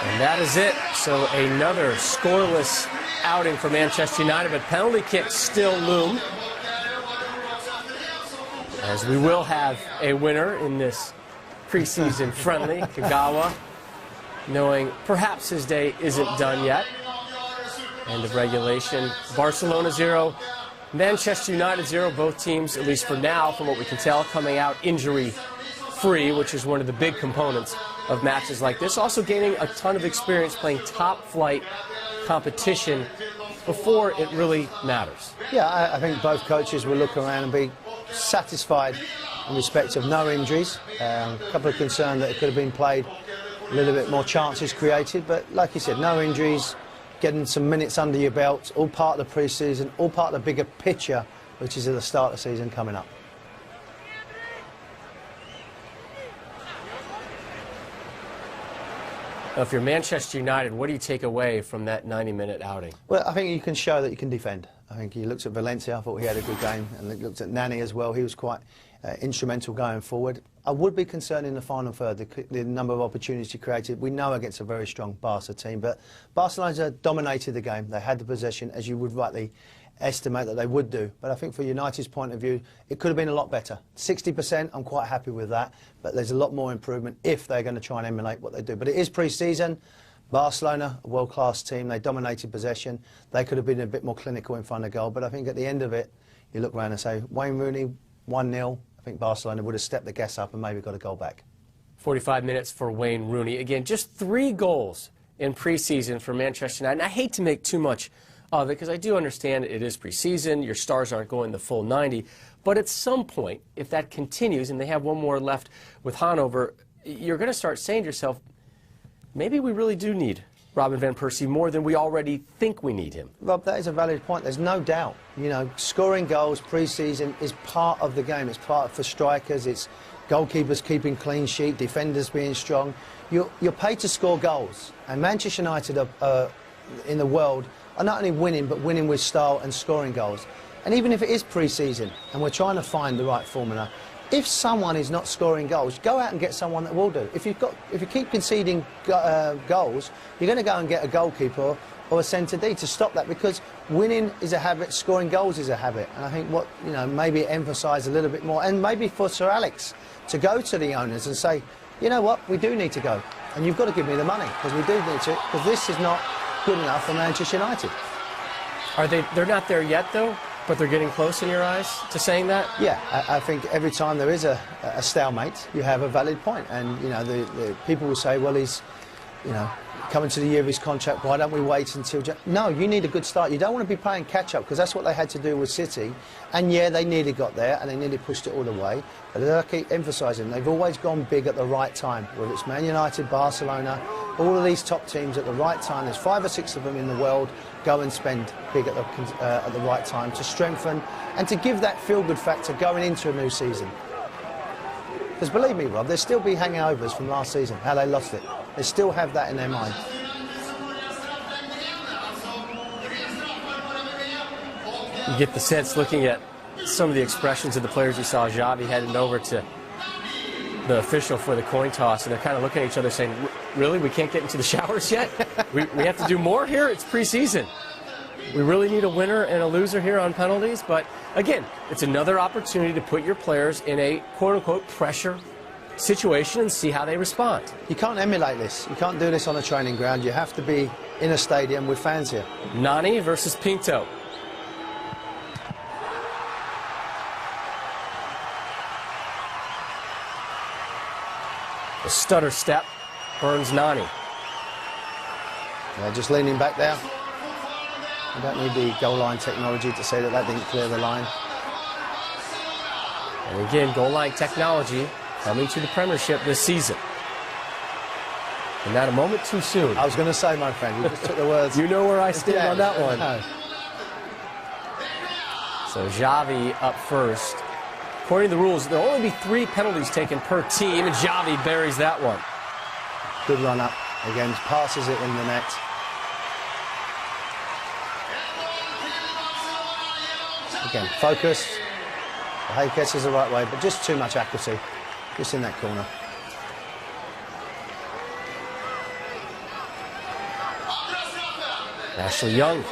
And that is it. So another scoreless outing for Manchester United, but penalty kicks still loom, as we will have a winner in this preseason friendly. Kagawa, knowing perhaps his day isn't done yet. End of regulation. Barcelona 0, Manchester United 0. Both teams, at least for now, from what we can tell, coming out injury-free, which is one of the big components of matches like this. Also gaining a ton of experience playing top-flight competition before it really matters. Yeah, I think both coaches will look around and be satisfied in respect of no injuries. A couple of concerns that it could have been played, a little bit more chances created, but like you said, no injuries, getting some minutes under your belt, all part of the pre-season, all part of the bigger picture, which is at the start of the season coming up. If you're Manchester United, what do you take away from that 90-minute outing? Well, I think you can show that you can defend. I think he looked at Valencia, I thought he had a good game, and looked at Nani as well. He was quite instrumental going forward. I would be concerned in the final third, the number of opportunities he created. We know against a very strong Barca team, but Barcelona dominated the game. They had the possession, as you would rightly estimate that they would do. But I think for United's point of view, it could have been a lot better. 60%, I'm quite happy with that, but there's a lot more improvement if they're going to try and emulate what they do. But it is pre-season. Barcelona, a world-class team, they dominated possession. They could have been a bit more clinical in front of goal, but I think at the end of it, you look around and say, Wayne Rooney, 1-0. I think Barcelona would have stepped the gas up and maybe got a goal back. 45 minutes for Wayne Rooney. Again, just 3 goals in pre-season for Manchester United. And I hate to make too much of it, because I do understand it is pre-season, your stars aren't going the full 90, but at some point, if that continues and they have one more left with Hanover, you're going to start saying to yourself, maybe we really do need Robin van Persie more than we already think we need him. Rob, that is a valid point. There's no doubt. You know, scoring goals pre-season is part of the game. It's part for strikers. It's goalkeepers keeping clean sheet, defenders being strong. You're paid to score goals. And Manchester United are in the world are not only winning, but winning with style and scoring goals. And even if it is pre-season and we're trying to find the right formula, if someone is not scoring goals, go out and get someone that will do. If you keep conceding goals, you're going to go and get a goalkeeper or a centre D to stop that, because winning is a habit, scoring goals is a habit. And I think maybe emphasise a little bit more, and maybe for Sir Alex to go to the owners and say, you know what, we do need to go, and you've got to give me the money, because we do need to, because this is not good enough for Manchester United. They're not there yet, though, but they're getting close in your eyes to saying that? Yeah, I think every time there is a stalemate, you have a valid point. And, the people will say, well, he's, coming to the year of his contract, why don't we wait until... No, you need a good start. You don't want to be playing catch-up, because that's what they had to do with City. And, yeah, they nearly got there, and they nearly pushed it all the way. But as I keep emphasising, they've always gone big at the right time, whether it's Man United, Barcelona, all of these top teams at the right time. There's 5 or 6 of them in the world. Go and spend big at the right time to strengthen and to give that feel-good factor going into a new season. Because believe me, Rob, there'll still be hangovers from last season, how they lost it. They still have that in their mind. You get the sense, looking at some of the expressions of the players you saw, Xavi heading over to the official for the coin toss, and they're kind of looking at each other saying, really, we can't get into the showers yet? we have to do more here? It's preseason. We really need a winner and a loser here on penalties. But again, it's another opportunity to put your players in a quote-unquote pressure situation and see how they respond. You can't emulate this. You can't do this on a training ground. You have to be in a stadium with fans here. Nani versus Pinto. The stutter step burns Nani. Yeah, just leaning back there. You don't need the goal line technology to say that didn't clear the line. And again, goal line technology coming to the Premiership this season. And not a moment too soon. I was going to say, my friend, you just took the words. You know where I stand on that one. No. So Xavi up first. According to the rules, there will only be 3 penalties taken per team, and Xavi buries that one. Good run up. Again, passes it in the net. Again, focus. The hay gets us the right way, but just too much accuracy. Just in that corner. Ashley Young.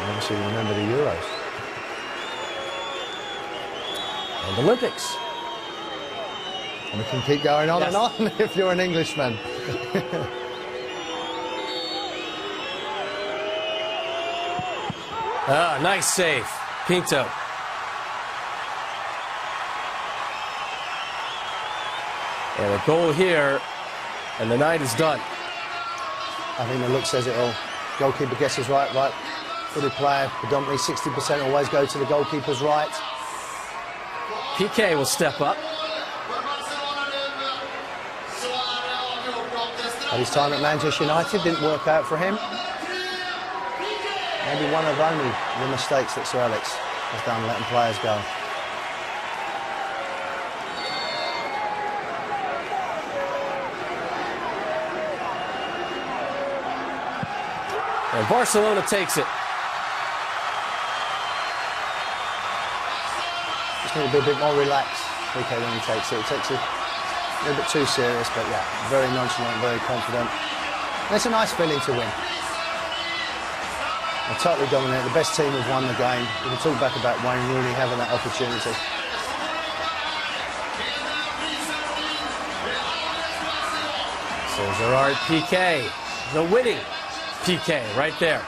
Obviously, remember the Euros. And Olympics. And we can keep going on and on if you're an Englishman. Nice save. Pinto. And a goal here, and the night is done. I think the look says it all. Goalkeeper guesses right. Footed player, predominantly 60% always go to the goalkeeper's right. PK will step up. But his time at Manchester United didn't work out for him. Maybe one of only the mistakes that Sir Alex has done, letting players go. And Barcelona takes it. Just need to be a bit more relaxed, PK, when he takes it. He takes it a little bit too serious, but yeah, very nonchalant, very confident. And it's a nice feeling to win. They're totally dominated. The best team have won the game. We can talk back about Wayne Rooney having that opportunity. So Gerard Piqué, the winning Piqué right there.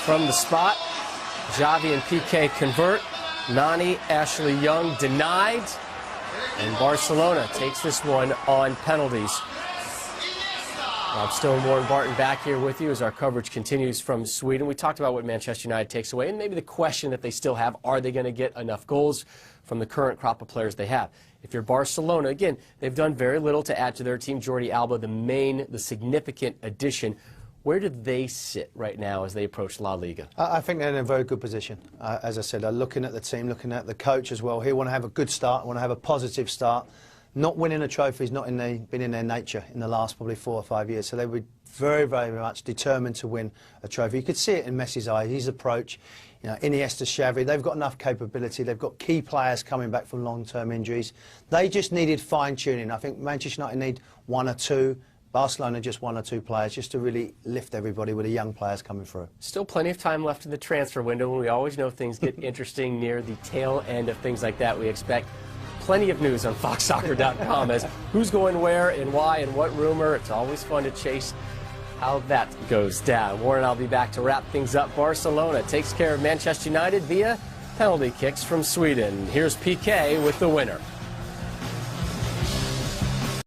From the spot, Xavi and Piqué convert. Nani, Ashley Young denied. And Barcelona takes this one on penalties. Rob Stone, Warren Barton back here with you as our coverage continues from Sweden. We talked about what Manchester United takes away and maybe the question that they still have, are they going to get enough goals from the current crop of players they have? If you're Barcelona, again, they've done very little to add to their team. Jordi Alba, the significant addition. Where do they sit right now as they approach La Liga? I think they're in a very good position. As I said, looking at the team, looking at the coach as well. He want to have a good start, want to have a positive start. Not winning a trophy has not been in their nature in the last probably 4 or 5 years. So they would very, very much determined to win a trophy. You could see it in Messi's eyes, his approach. You know, Iniesta, Xavi, they've got enough capability. They've got key players coming back from long-term injuries. They just needed fine-tuning. I think Manchester United need one or two. Barcelona just one or two players just to really lift everybody with the young players coming through. Still plenty of time left in the transfer window, and we always know things get interesting near the tail end of things like that. We expect plenty of news on FoxSoccer.com as who's going where and why and what rumor. It's always fun to chase how that goes down. Warren and I'll be back to wrap things up. Barcelona takes care of Manchester United via penalty kicks from Sweden. Here's PK with the winner.